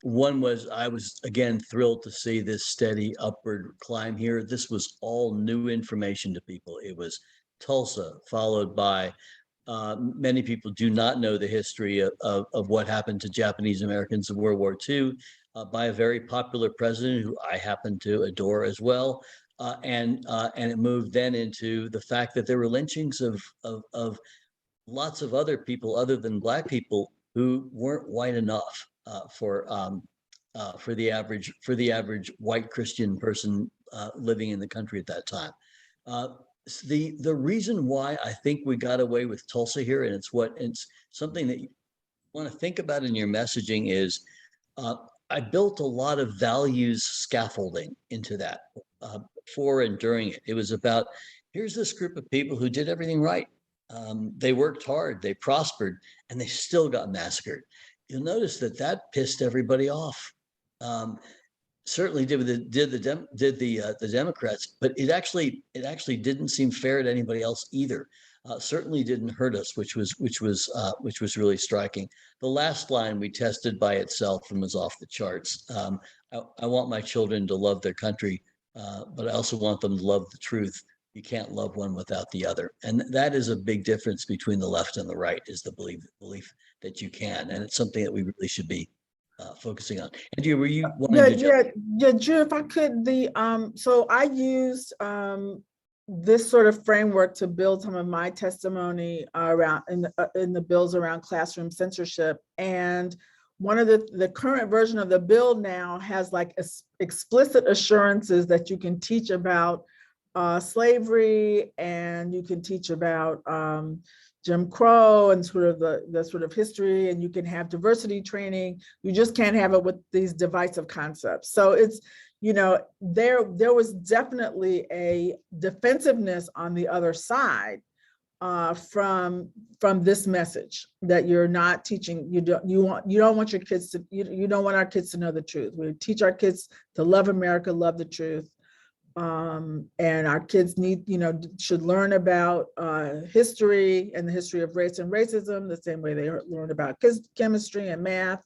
One was I was, again, thrilled to see this steady upward climb here. This was all new information to people. It was Tulsa, followed by many people do not know the history of what happened to Japanese Americans in World War II by a very popular president who I happen to adore as well. And it moved then into the fact that there were lynchings of lots of other people other than Black people who weren't white enough for the average white Christian person living in the country at that time. The reason why I think we got away with Tulsa here, and it's something that you want to think about in your messaging, is I built a lot of values scaffolding into that before and during it. It was about, here's this group of people who did everything right. They worked hard, they prospered, and they still got massacred. You'll notice that pissed everybody off. Certainly did the Democrats, but it actually didn't seem fair to anybody else either. Certainly didn't hurt us, which was really striking. The last line we tested by itself and was off the charts. I want my children to love their country, but I also want them to love the truth. You can't love one without the other, and that is a big difference between the left and the right. Is the belief that you can, and it's something that we really should be focusing on. Andrea, were you wanting to yeah, Drew, if I could, so I used this sort of framework to build some of my testimony around in the bills around classroom censorship. And one of the current version of the bill now has like explicit assurances that you can teach about slavery, and you can teach about Jim Crow and sort of the sort of history, and you can have diversity training. You just can't have it with these divisive concepts. So it's, there was definitely a defensiveness on the other side from this message that you're not teaching. You don't want your kids to, you don't want our kids to know the truth. We teach our kids to love America, love the truth. And our kids should learn about history and the history of race and racism the same way they learn about chemistry and math.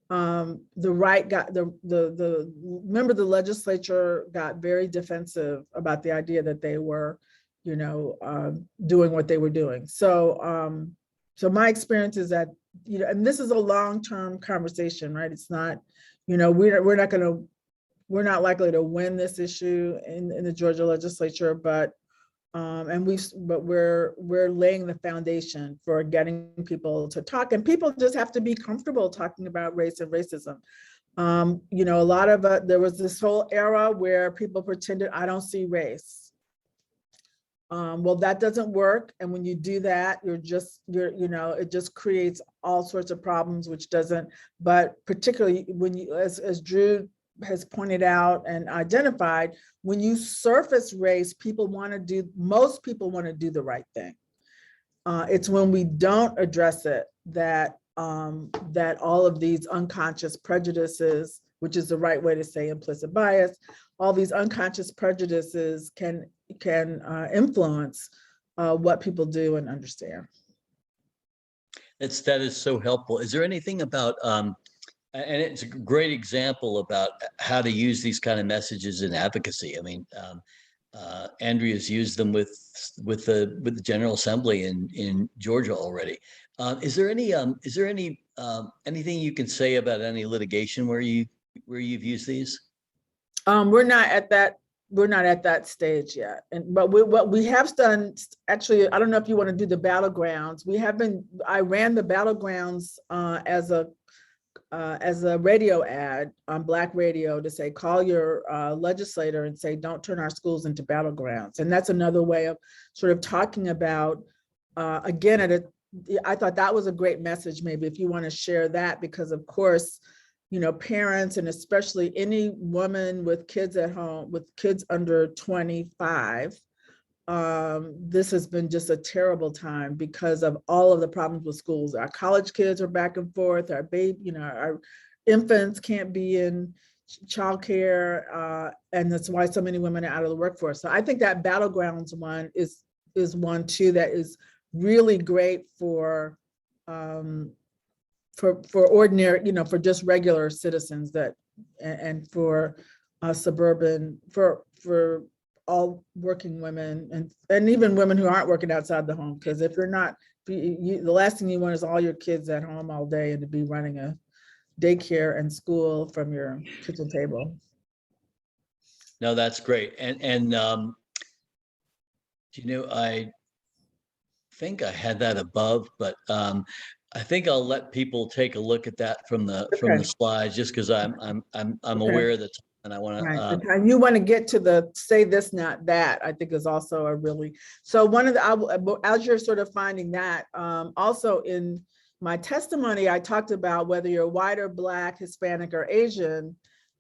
The right got remember the legislature got very defensive about the idea that they were, doing what they were doing. So, so my experience is that, and this is a long-term conversation, right? It's not, we're not likely to win this issue in the Georgia legislature, but we're laying the foundation for getting people to talk, and people just have to be comfortable talking about race and racism. A lot of there was this whole era where people pretended, I don't see race. Well, that doesn't work, and when you do that, it just creates all sorts of problems, which doesn't. But particularly when you, as Drew has pointed out and identified, when you surface race, most people want to do the right thing. It's when we don't address it that all of these unconscious prejudices, which is the right way to say implicit bias, all these unconscious prejudices can influence what people do and understand. That is so helpful. Is there anything about and it's a great example about how to use these kind of messages in advocacy. I mean, Andrea's used them with the General Assembly in Georgia already. Is there anything you can say about any litigation where you've used these? We're not at that stage yet. But what we have done, actually, I don't know if you want to do the battlegrounds. I ran the battlegrounds as a radio ad on Black radio to say, call your legislator and say, don't turn our schools into battlegrounds. And that's another way of sort of talking about, again, I thought that was a great message, maybe if you want to share that, because of course, parents, and especially any woman with kids at home, with kids under 25, this has been just a terrible time because of all of the problems with schools. Our college kids are back and forth, our infants can't be in childcare, and that's why so many women are out of the workforce. So I think that battlegrounds one is one too that is really great for ordinary, for just regular citizens that, and for suburban, for all working women and even women who aren't working outside the home. Because if you're not, the last thing you want is all your kids at home all day and to be running a daycare and school from your kitchen table. No, that's great. And I think I had that above, but I think I'll let people take a look at that from the slides, just because I'm aware of the time, and I want to. Right. And you want to get to the say this, not that, I think is also a really, so one of the, as you're sort of finding that, also in my testimony, I talked about whether you're white or Black, Hispanic or Asian,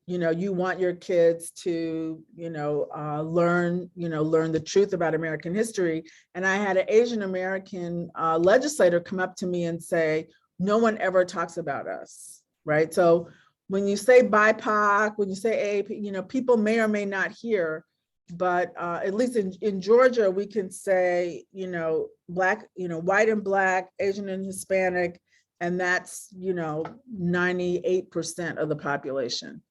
you want your kids to, learn the truth about American history. And I had an Asian American legislator come up to me and say, no one ever talks about us, right? So when you say BIPOC, when you say AAP, people may or may not hear, but at least in Georgia, we can say, Black, white and Black, Asian and Hispanic, and that's, 98% of the population.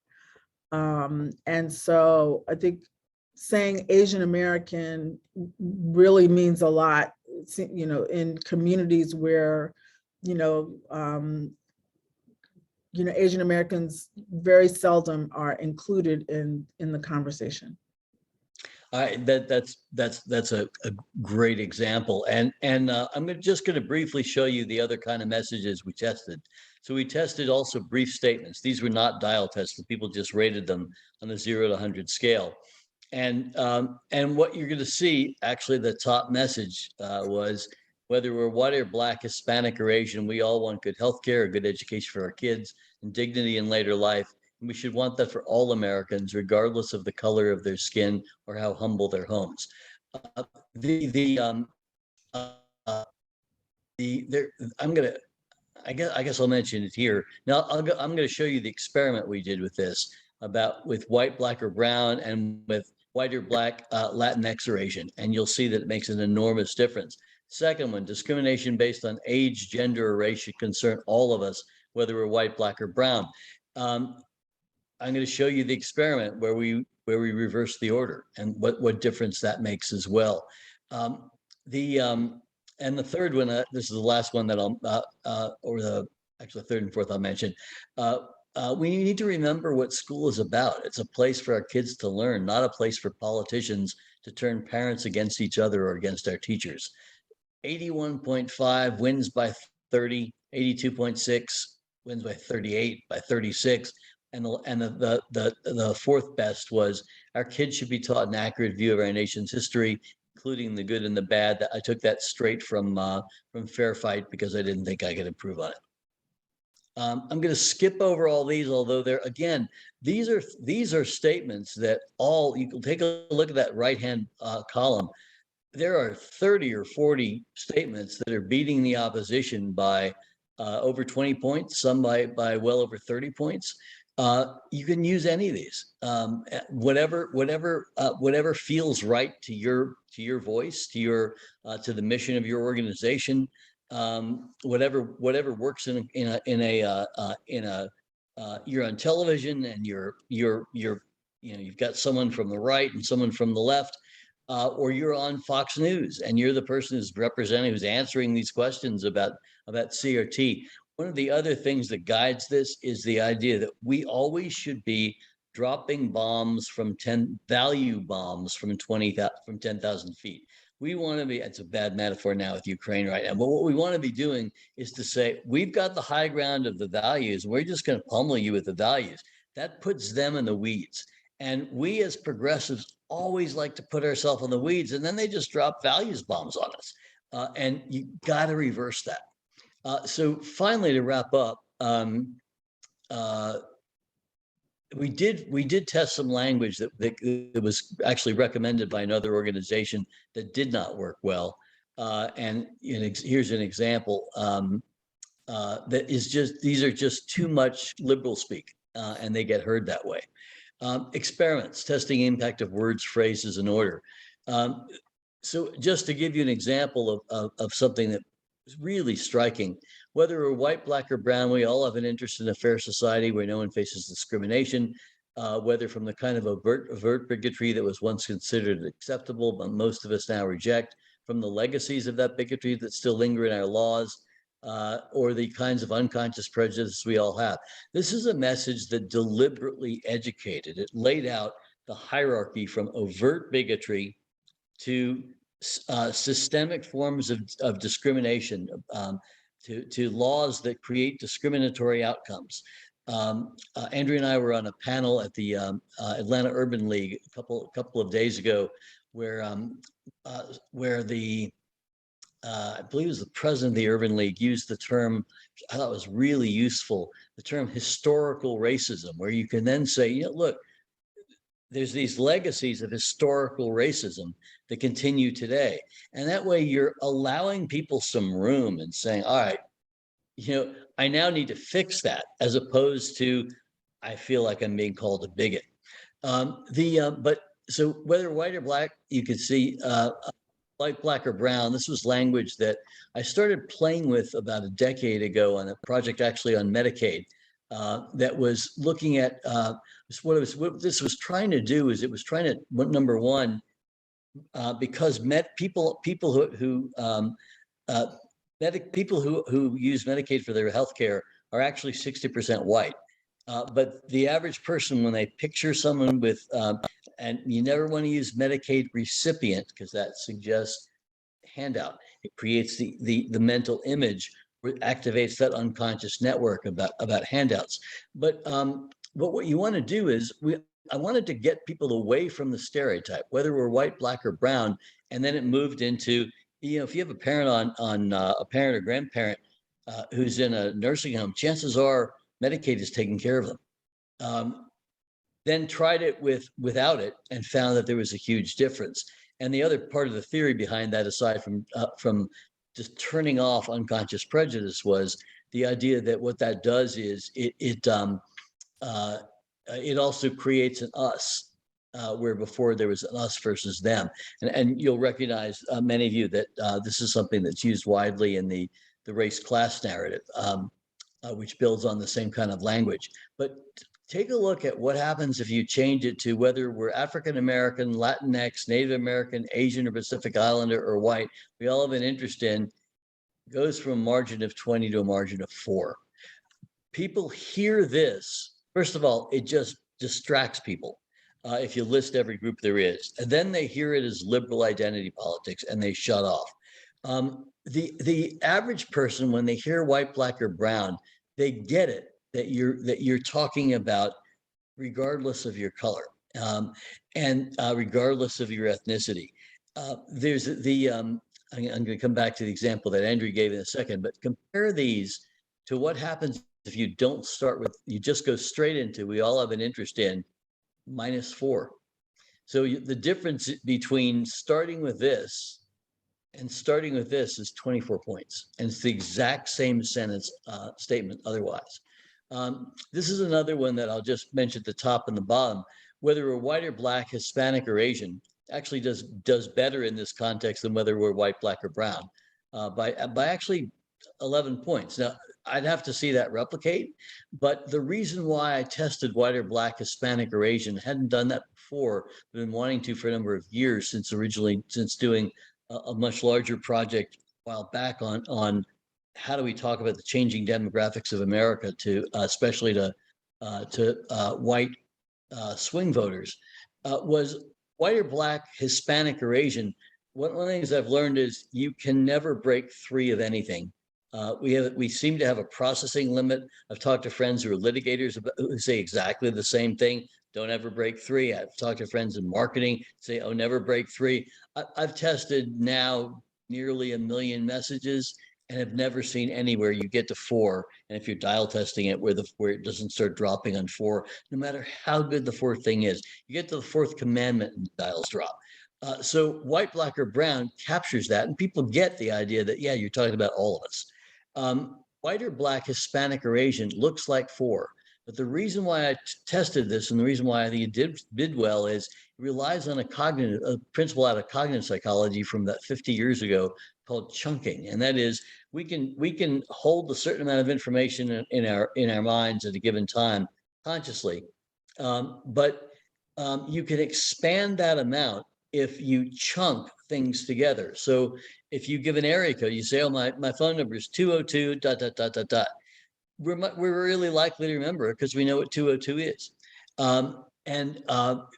And so I think saying Asian American really means a lot, in communities where, Asian Americans very seldom are included in the conversation. That's a great example, and I'm just going to briefly show you the other kind of messages we tested. So we tested also brief statements. These were not dial tests. People just rated them on a 0 to 100 scale, and what you're going to see, actually, the top message was, whether we're white or Black, Hispanic or Asian, we all want good health care, a good education for our kids, and dignity in later life. And we should want that for all Americans, regardless of the color of their skin or how humble their homes. I'm gonna, I guess I'll mention it here. Now I'm gonna show you the experiment we did with this, with white, Black, or brown, and with white or Black, Latinx or Asian, and you'll see that it makes an enormous difference. Second one, discrimination based on age, gender, or race should concern all of us, whether we're white, Black, or brown. I'm going to show you the experiment where we reverse the order, and what difference that makes as well. And the third one, this is the last one that actually third and fourth I'll mention. We need to remember what school is about. It's a place for our kids to learn, not a place for politicians to turn parents against each other or against our teachers. 81.5 wins by 30, 82.6 wins by 38, by 36. And the fourth best was, our kids should be taught an accurate view of our nation's history, including the good and the bad. I took that straight from Fair Fight, because I didn't think I could improve on it. I'm going to skip over all these, although these are statements that you can take a look at that right-hand column. There are 30 or 40 statements that are beating the opposition by over 20 points, some by well over 30 points. You can use any of these, whatever feels right to your voice, to the mission of your organization, whatever works you're on television and you've got someone from the right and someone from the left. Or you're on Fox News and you're the person who's answering these questions about CRT. One of the other things that guides this is the idea that we always should be dropping bombs value bombs from 10,000 feet. We want to be, it's a bad metaphor now with Ukraine right now, but what we want to be doing is to say, we've got the high ground of the values. We're just going to pummel you with the values. That puts them in the weeds. And we as progressives always like to put ourselves in the weeds, and then they just drop values bombs on us. And you got to reverse that. So finally, to wrap up, we did test some language that was actually recommended by another organization that did not work well. And here's an example that is these are just too much liberal speak. and they get heard that way. Experiments, testing impact of words, phrases, and order. So just to give you an example of something that was really striking, whether we're white, black, or brown, we all have an interest in a fair society where no one faces discrimination, whether from the kind of overt bigotry that was once considered acceptable, but most of us now reject, from the legacies of that bigotry that still linger in our laws, or the kinds of unconscious prejudices we all have. This is a message that deliberately educated. It laid out the hierarchy from overt bigotry to systemic forms of discrimination, to laws that create discriminatory outcomes. Andrea and I were on a panel at the Atlanta Urban League a couple of days ago, where the I believe it was the president of the Urban League used the term, I thought was really useful, the term historical racism, where you can then say, look, there's these legacies of historical racism that continue today. And that way you're allowing people some room and saying, all right, I now need to fix that, as opposed to, I feel like I'm being called a bigot. But so whether white or black, you could see white, black, or brown. This was language that I started playing with about a decade ago on a project actually on Medicaid that was looking at what this was trying to do is it was trying to, number one, because people who use Medicaid for their health care are actually 60% white. But the average person, when they picture someone with, and you never want to use Medicaid recipient because that suggests handout. It creates the mental image, where it activates that unconscious network about handouts. But what you want to do is I wanted to get people away from the stereotype, whether we're white, black, or brown, and then it moved into, if you have a parent a parent or grandparent who's in a nursing home, chances are Medicaid is taking care of them. Then tried it without it and found that there was a huge difference. And the other part of the theory behind that, aside from just turning off unconscious prejudice, was the idea that what that does is it also creates an us, where before there was an us versus them. And you'll recognize, many of you, that this is something that's used widely in the race class narrative, which builds on the same kind of language. But take a look at what happens if you change it to whether we're African American, Latinx, Native American, Asian, or Pacific Islander, or white. We all have an interest in, goes from a margin of 20 to a margin of 4. People hear this. First of all, it just distracts people if you list every group there is. And then they hear it as liberal identity politics and they shut off. The average person, when they hear white, black, or brown, they get it, that you're talking about regardless of your color, and regardless of your ethnicity. There's I'm going to come back to the example that Andrew gave in a second, but compare these to what happens if you don't start with, you just go straight into, we all have an interest in, -4. So the difference between starting with this and starting with this is 24 points. And it's the exact same sentence statement otherwise. This is another one that I'll just mention at the top and the bottom. Whether we're white or black, Hispanic or Asian, actually does better in this context than whether we're white, black, or brown, by actually 11 points. Now, I'd have to see that replicate, but the reason why I tested white or black, Hispanic or Asian, hadn't done that before, been wanting to for a number of years, since doing a much larger project a while back on how do we talk about the changing demographics of America, to especially to white swing voters, was white or black, Hispanic or Asian. One of the things I've learned is you can never break 3 of anything. We seem to have a processing limit. I've talked to friends who are litigators who say exactly the same thing. Don't ever break 3. I've talked to friends in marketing, say, oh, never break 3. I've tested now nearly 1 million messages and have never seen anywhere you get to 4. And if you're dial testing it where it doesn't start dropping on 4, no matter how good the 4th thing is, you get to the 4th commandment and the dials drop. So white, black, or brown captures that, and people get the idea that, yeah, you're talking about all of us. White or black, Hispanic or Asian looks like 4. But the reason why I tested this and the reason why I think it did well is it relies on a principle out of cognitive psychology from that 50 years ago called chunking. And that is we can hold a certain amount of information in our minds at a given time consciously. But you can expand that amount if you chunk things together. So if you give an area code, you say, oh, my phone number is 202 ... We're really likely to remember it because we know what 202 is.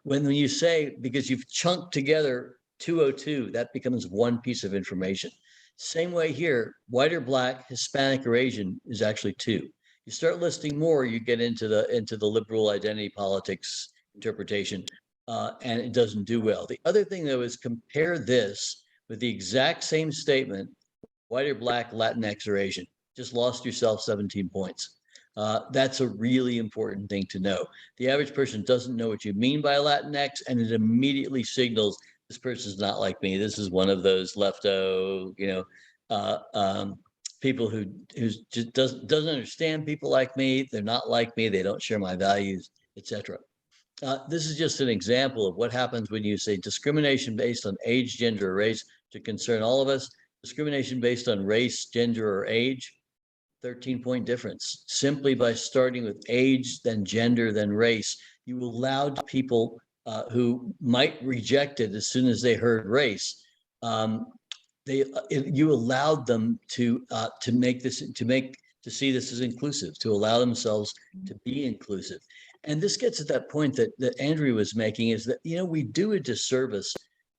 When you say, because you've chunked together 202, that becomes one piece of information. Same way here, white or black, Hispanic or Asian is actually two. You start listing more, you get into the liberal identity politics interpretation, and it doesn't do well. The other thing, though, is compare this with the exact same statement, white or black, Latinx or Asian. Just lost yourself 17 points. That's a really important thing to know. The average person doesn't know what you mean by Latinx, and it immediately signals this person's not like me. This is one of those lefto, people who just doesn't understand people like me. They're not like me. They don't share my values, etc. This is just an example of what happens when you say discrimination based on age, gender, or race to concern all of us. Discrimination based on race, gender, or age, 13-point difference. Simply by starting with age, then gender, then race, you allowed people who might reject it as soon as they heard race. You allowed them to see this as inclusive, to allow themselves to be inclusive. And this gets at that point that Andrea was making, is that we do a disservice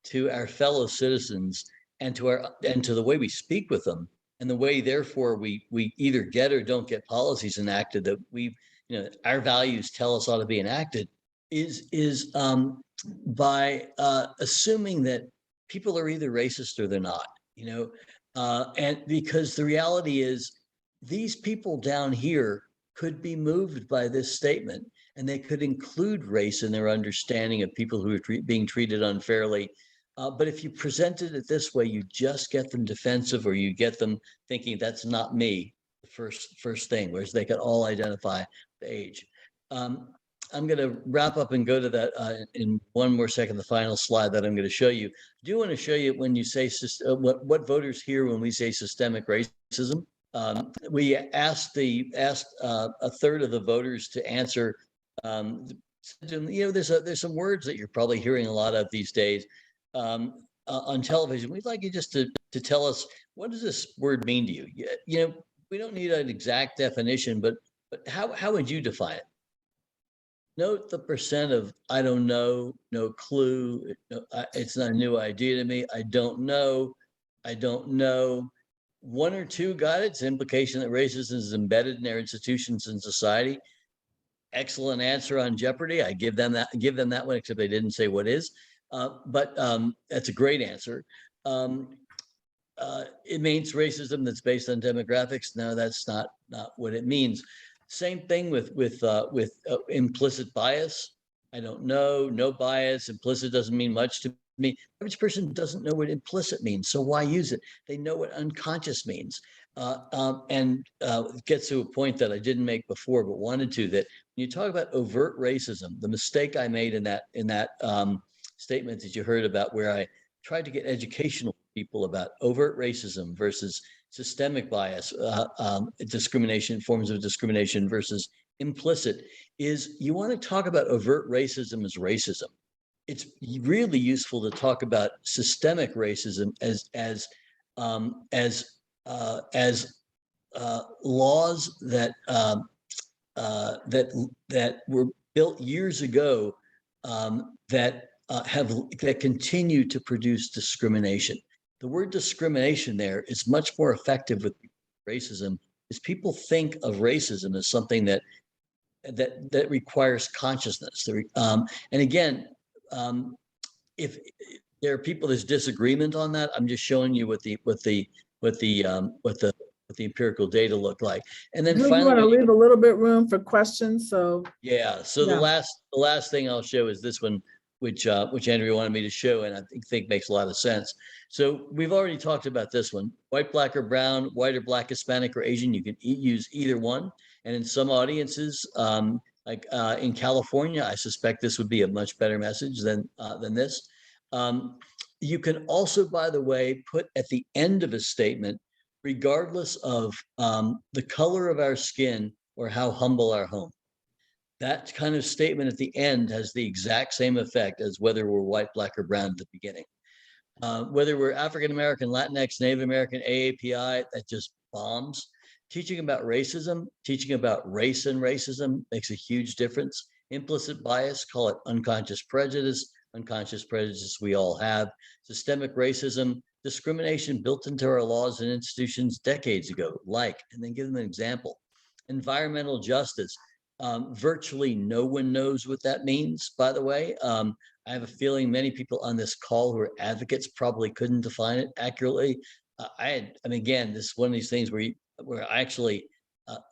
to our fellow citizens and to the way we speak with them, and the way, therefore, we either get or don't get policies enacted that our values tell us ought to be enacted, is by assuming that people are either racist or they're not, and because the reality is these people down here could be moved by this statement, and they could include race in their understanding of people who are being treated unfairly. But if you presented it this way, you just get them defensive, or you get them thinking that's not me, the first thing, whereas they can all identify the age. I'm going to wrap up and go to that in one more second, the final slide that I'm going to show you. I do want to show you when you say what voters hear when we say systemic racism. We asked a third of the voters to answer. There's some words that you're probably hearing a lot of these days on television. We'd like you just to tell us, what does this word mean to you? We don't need an exact definition, but how would you define it? Note the percent of I don't know, no clue, it's not a new idea to me, I don't know. One or two got it. It's an implication that racism is embedded in their institutions and society. Excellent answer on Jeopardy. I give them that one, except they didn't say what is. But that's a great answer. It means racism that's based on demographics. No, that's not what it means. Same thing with implicit bias. I don't know, no bias. Implicit doesn't mean much to me. The average person doesn't know what implicit means, so why use it? They know what unconscious means. And it gets to a point that I didn't make before, but wanted to, that when you talk about overt racism, the mistake I made in that statement that you heard about, where I tried to get educational people about overt racism versus systemic bias, discrimination, forms of discrimination versus implicit, is you want to talk about overt racism as racism. It's really useful to talk about systemic racism as laws that were built years ago that continue to produce discrimination. The word discrimination there is much more effective with racism, because people think of racism as something that requires consciousness. And again, if there are people there's disagreement on that, I'm just showing you what the empirical data look like. And then finally, you want to leave a little bit room for questions. So yeah. So the last thing I'll show is this one. which Andrea wanted me to show, and I think makes a lot of sense. So we've already talked about this one: white, black, or brown, white or black, Hispanic or Asian. You can use either one. And in some audiences, like in California, I suspect this would be a much better message than this. You can also, by the way, put at the end of a statement, regardless of the color of our skin or how humble our home. That kind of statement at the end has the exact same effect as whether we're white, black, or brown at the beginning. Whether we're African American, Latinx, Native American, AAPI, that just bombs. Teaching about racism, teaching about race and racism makes a huge difference. Implicit bias, call it unconscious prejudice we all have. Systemic racism, discrimination built into our laws and institutions decades ago, and then give them an example. Environmental justice. Virtually no one knows what that means, by the way. I have a feeling many people on this call who are advocates probably couldn't define it accurately. Again, this is one of these things where I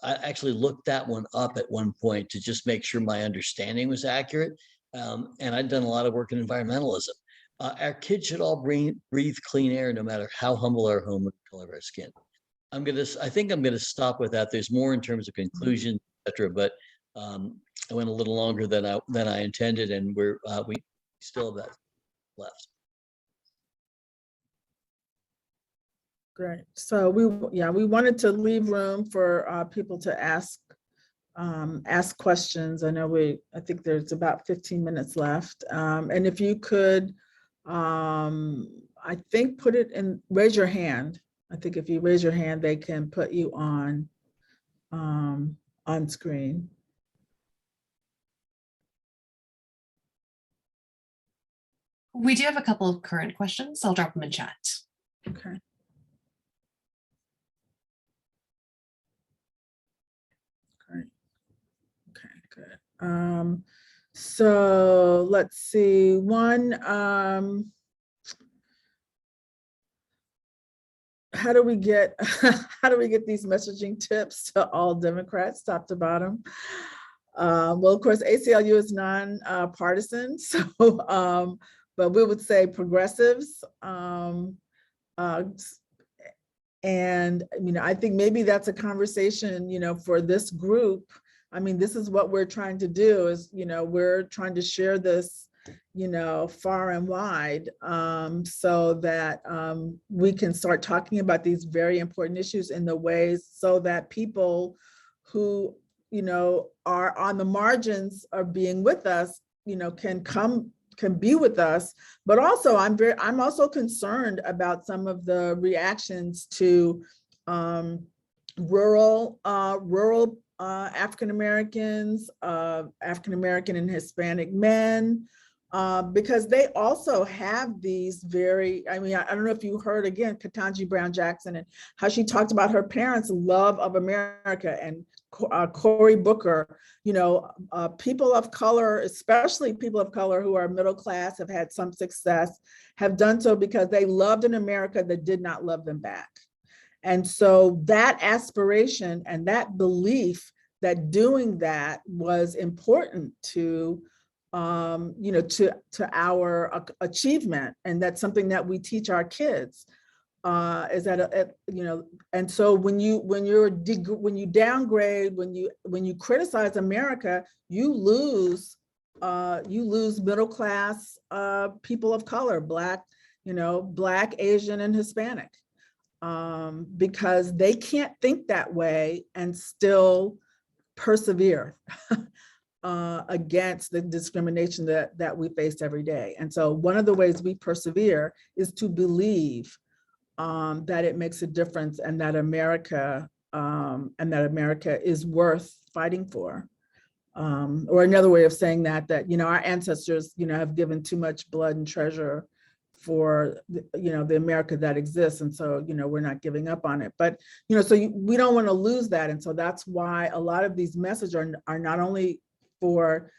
actually looked that one up at one point to just make sure my understanding was accurate. And I'd done a lot of work in environmentalism. Our kids should all breathe clean air, no matter how humble our home or the color of our skin. I think I'm gonna stop with that. There's more in terms of conclusion, etc. But I went a little longer than I intended, and we still have that left. Great. So we wanted to leave room for people to ask questions. I think there's about 15 minutes left. And if you could, I think raise your hand. I think if you raise your hand, they can put you on screen. We do have a couple of current questions. I'll drop them in chat. Okay. Great. Okay, good. So let's see. One, how do we get these messaging tips to all Democrats, top to bottom? Well, of course, ACLU is non-partisan, so but we would say progressives. And I think maybe that's a conversation, for this group. This is what we're trying to do is, we're trying to share this, far and wide, so that we can start talking about these very important issues in the ways so that people who, are on the margins of being with us, can be with us. But also I'm also concerned about some of the reactions to rural African Americans, African American and Hispanic men, because they also have these very, I don't know if you heard, again, Ketanji Brown Jackson, and how she talked about her parents' love of America, and Cory Booker, people of color, especially people of color who are middle class, have had some success, have done so because they loved an America that did not love them back. And so that aspiration and that belief that doing that was important to our achievement, and that's something that we teach our kids. Is that and so when you downgrade, when you criticize America, you lose middle class people of color, Black, Asian, and Hispanic, because they can't think that way and still persevere against the discrimination that we face every day. And so one of the ways we persevere is to believe that it makes a difference, and that America is worth fighting for. Or another way of saying that our ancestors, have given too much blood and treasure for the America that exists, and so we're not giving up on it. But so we don't want to lose that, and so that's why a lot of these messages are not only for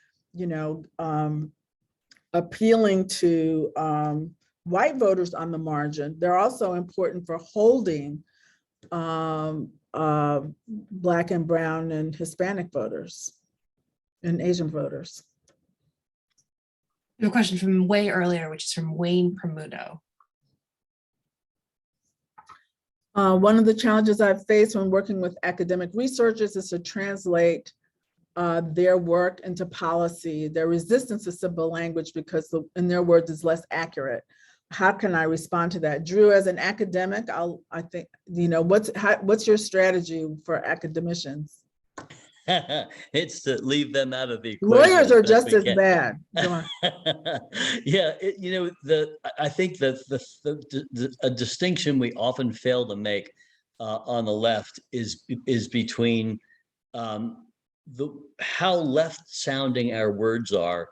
appealing to white voters on the margin, they're also important for holding Black and brown and Hispanic voters and Asian voters. have a question from way earlier, which is from Wayne Permuto. One of the challenges I've faced when working with academic researchers is to translate their work into policy. Their resistance to simple language because, in their words, is less accurate. How can I respond to that? Drew, as an academic, I think, what's your strategy for academicians? It's to leave them out of the equation. Lawyers are just as bad. Yeah, I think that a distinction we often fail to make on the left is between how left sounding our words are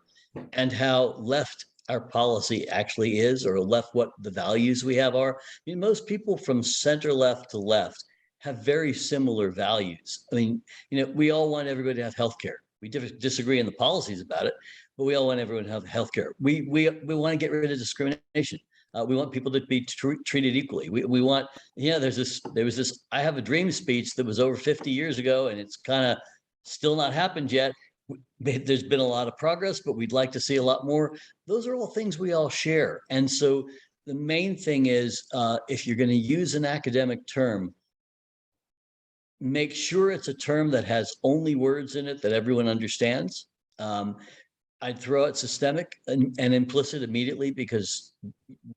and how left our policy actually is, or left what the values we have are. I mean, most people from center left to left have very similar values. I mean, we all want everybody to have healthcare. We disagree on the policies about it, but we all want everyone to have healthcare. We want to get rid of discrimination. We want people to be treated equally. We want, there was this I Have a Dream speech that was over 50 years ago, and it's kind of still not happened yet. There's been a lot of progress, but we'd like to see a lot more. Those are all things we all share. And so the main thing is, if you're going to use an academic term, make sure it's a term that has only words in it that everyone understands. I'd throw out systemic and implicit immediately, because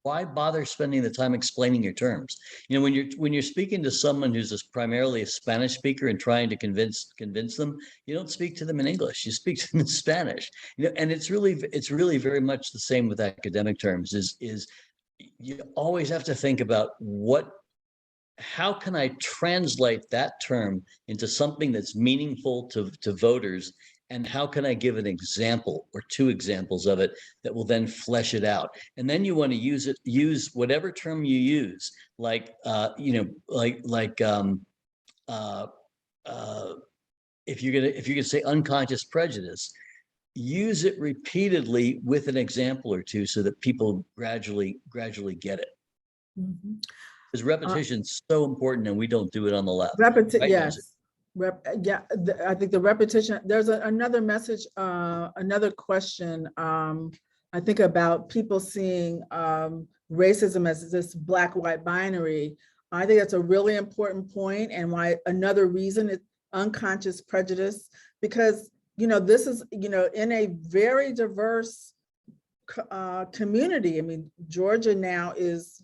why bother spending the time explaining your terms? When you're speaking to someone who's primarily a Spanish speaker and trying to convince them, you don't speak to them in English. You speak to them in Spanish. And it's really very much the same with academic terms. Is you always have to think about how can I translate that term into something that's meaningful to voters, and how can I give an example or two examples of it that will then flesh it out? And then you want to use whatever term you use, if you're gonna say unconscious prejudice, use it repeatedly with an example or two so that people gradually get it. Mm-hmm. Because repetition is so important, and we don't do it on the left. Yes. I think the repetition, there's another message, another question, I think, about people seeing racism as this black-white binary. I think that's a really important point, and why another reason is unconscious prejudice, because, this is, in a very diverse community. I mean, Georgia now is,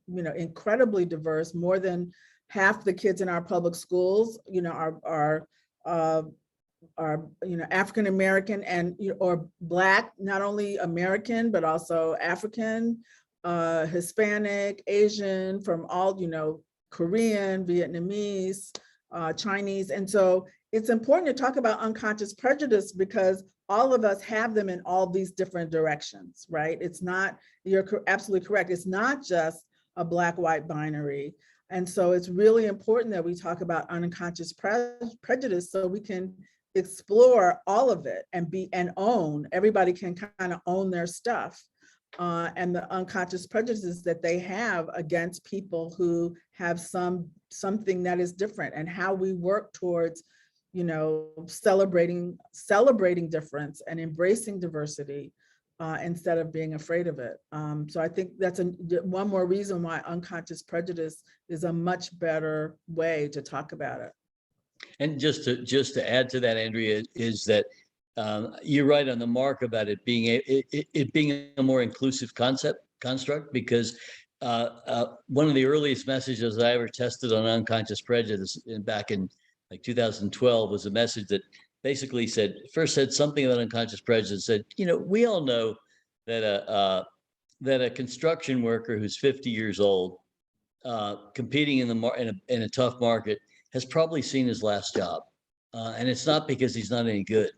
incredibly diverse. More than half the kids in our public schools, are African American and or Black, not only American but also African, Hispanic, Asian, from all, Korean, Vietnamese, Chinese. And so it's important to talk about unconscious prejudice, because all of us have them in all these different directions, right? It's not, you're absolutely correct, it's not just a black-white binary. And so it's really important that we talk about unconscious prejudice, so we can explore all of it and own. Everybody can kind of own their stuff, and the unconscious prejudices that they have against people who have something that is different, and how we work towards, celebrating difference and embracing diversity, instead of being afraid of it. So I think that's one more reason why unconscious prejudice is a much better way to talk about it. And just to add to that, Andrea, is that you're right on the mark about it being a more inclusive construct, because one of the earliest messages I ever tested on unconscious prejudice back in like 2012 was a message that basically said something about unconscious prejudice. Said, we all know that a construction worker who's 50 years old, competing in a tough market, has probably seen his last job, and it's not because he's not any good.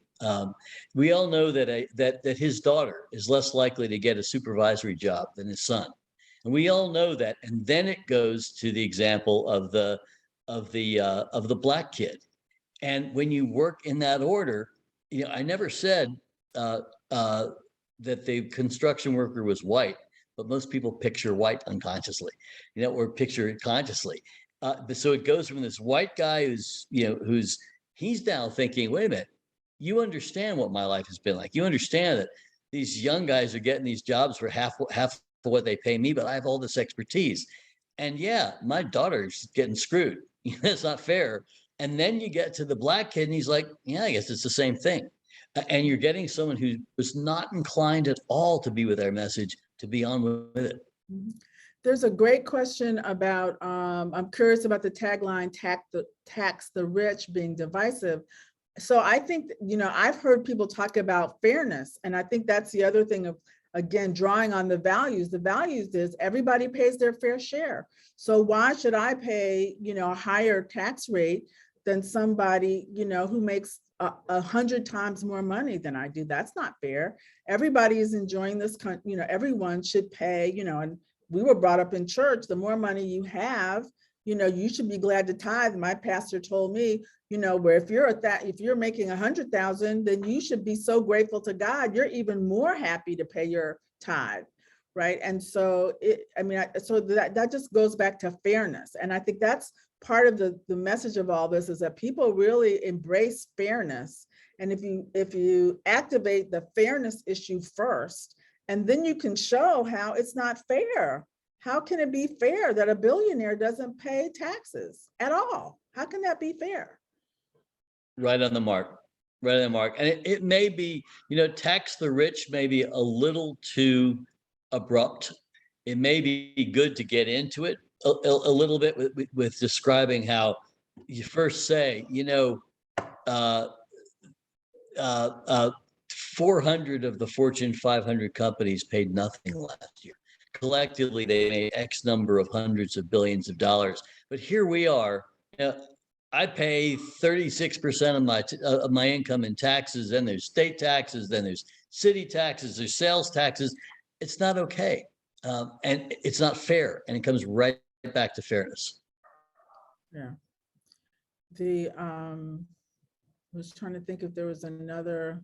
We all know that his daughter is less likely to get a supervisory job than his son, and we all know that. And then it goes to the example of the Black kid. And when you work in that order, I never said that the construction worker was white, but most people picture white unconsciously, or picture it consciously. So it goes from this white guy he's now thinking, wait a minute, you understand what my life has been like. You understand that these young guys are getting these jobs for half of what they pay me, but I have all this expertise. And yeah, my daughter's getting screwed. It's not fair. And then you get to the black kid and he's like, yeah, I guess it's the same thing. And you're getting someone who was not inclined at all to be with our message, to be on with it. There's a great question about, I'm curious about the tagline, tax the rich being divisive. So I think, I've heard people talk about fairness, and I think that's the other thing of, again, drawing on the values. The values is everybody pays their fair share. So why should I pay, a higher tax rate than somebody, who makes 100 times more money than I do? That's not fair. Everybody is enjoying this, everyone should pay, and we were brought up in church, the more money you have, you should be glad to tithe. My pastor told me, where if you're making 100,000, then you should be so grateful to God, you're even more happy to pay your tithe, right? And so that just goes back to fairness. And I think that's part of the message of all this, is that people really embrace fairness. And if you activate the fairness issue first, and then you can show how it's not fair. How can it be fair that a billionaire doesn't pay taxes at all? How can that be fair? Right on the mark. Right on the mark. And it may be, tax the rich may be a little too abrupt. It may be good to get into it a little bit with describing how you first say, 400 of the Fortune 500 companies paid nothing last year. Collectively, they made X number of hundreds of billions of dollars. But here we are. I pay 36% of my income in taxes. Then there's state taxes. Then there's city taxes. There's sales taxes. It's not okay, and it's not fair. And it comes right back to fairness. Yeah. I was trying to think if there was another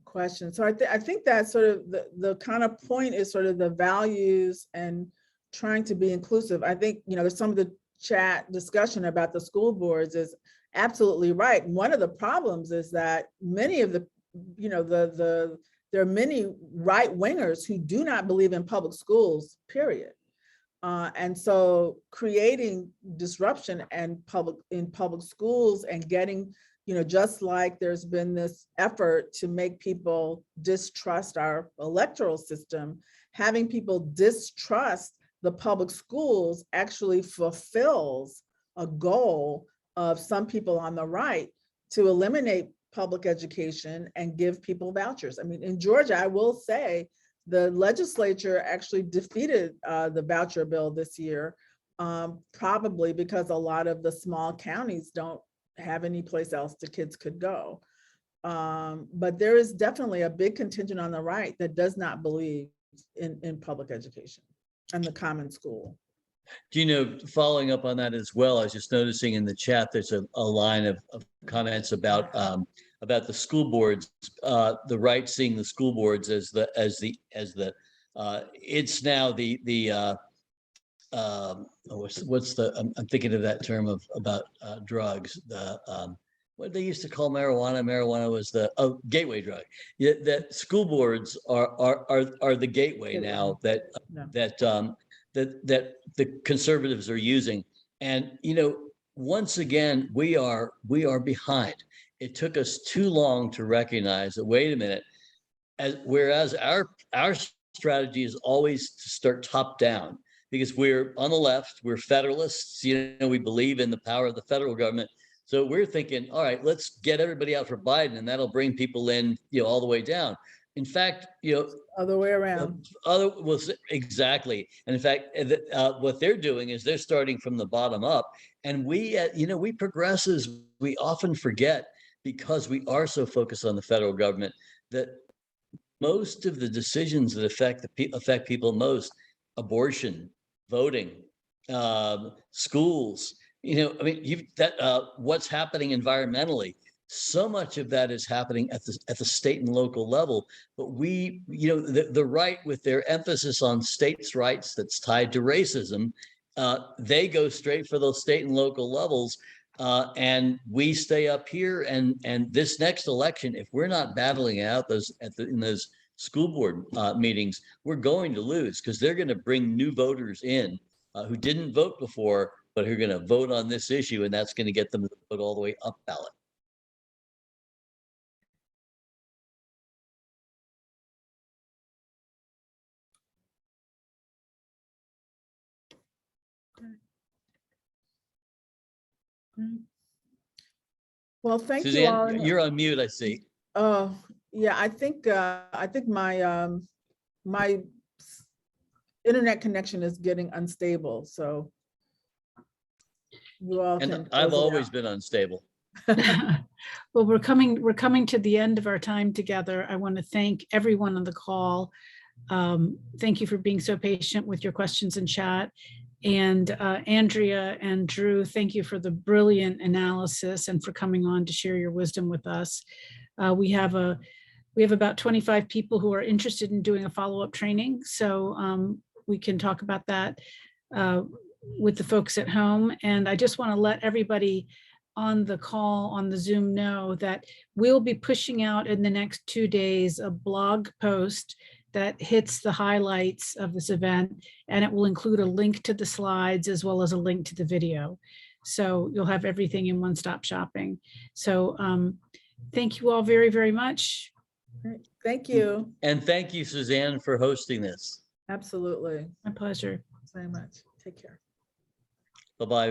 question. So I think that sort of the kind of point is sort of the values and trying to be inclusive. I think, there's some of the chat discussion about the school boards is absolutely right. One of the problems is that many of the, there are many right wingers who do not believe in public schools, period. And so creating disruption in public schools and getting, just like there's been this effort to make people distrust our electoral system, having people distrust the public schools actually fulfills a goal of some people on the right to eliminate public education and give people vouchers. I mean, in Georgia, I will say, the legislature actually defeated the voucher bill this year, probably because a lot of the small counties don't have any place else the kids could go. But there is definitely a big contingent on the right that does not believe in public education and the common school. Following up on that as well, I was just noticing in the chat, there's a line of comments about the school boards, the right seeing the school boards as it's now what's the I'm thinking of that term about drugs, what they used to call marijuana. Marijuana was the gateway drug. That school boards are the gateway now that the conservatives are using. And once again, we are behind. It took us too long to recognize that, wait a minute, whereas our strategy is always to start top down, because we're on the left, we're federalists, we believe in the power of the federal government. So we're thinking, all right, let's get everybody out for Biden, and that'll bring people in, all the way down. In fact, other way around. Exactly. And in fact, what they're doing is they're starting from the bottom up. And we progressives, we often forget, because we are so focused on the federal government, that most of the decisions that affect people most, abortion, voting, schools, what's happening environmentally, so much of that is happening at the state and local level. But the right, with their emphasis on states' rights that's tied to racism, they go straight for those state and local levels. And we stay up here, and this next election, if we're not battling out in those school board meetings, we're going to lose because they're going to bring new voters in who didn't vote before, but who are going to vote on this issue, and that's going to get them to vote all the way up ballot. Well, thank you all. Suzanne, you're on mute, I see. Oh, yeah, I think my my internet connection is getting unstable, so you all And can I've close it always out. been unstable. Well, we're coming to the end of our time together. I want to thank everyone on the call. Thank you for being so patient with your questions in chat. And Andrea and Drew, thank you for the brilliant analysis and for coming on to share your wisdom with us. We have about 25 people who are interested in doing a follow-up training, so we can talk about that with the folks at home. And I just want to let everybody on the call on the Zoom know that we'll be pushing out in the next 2 days a blog post that hits the highlights of this event, and it will include a link to the slides as well as a link to the video. So you'll have everything in one-stop shopping. So thank you all very, very much. Thank you. And thank you, Suzanne, for hosting this. Absolutely. My pleasure. Very much. Take care. Bye-bye.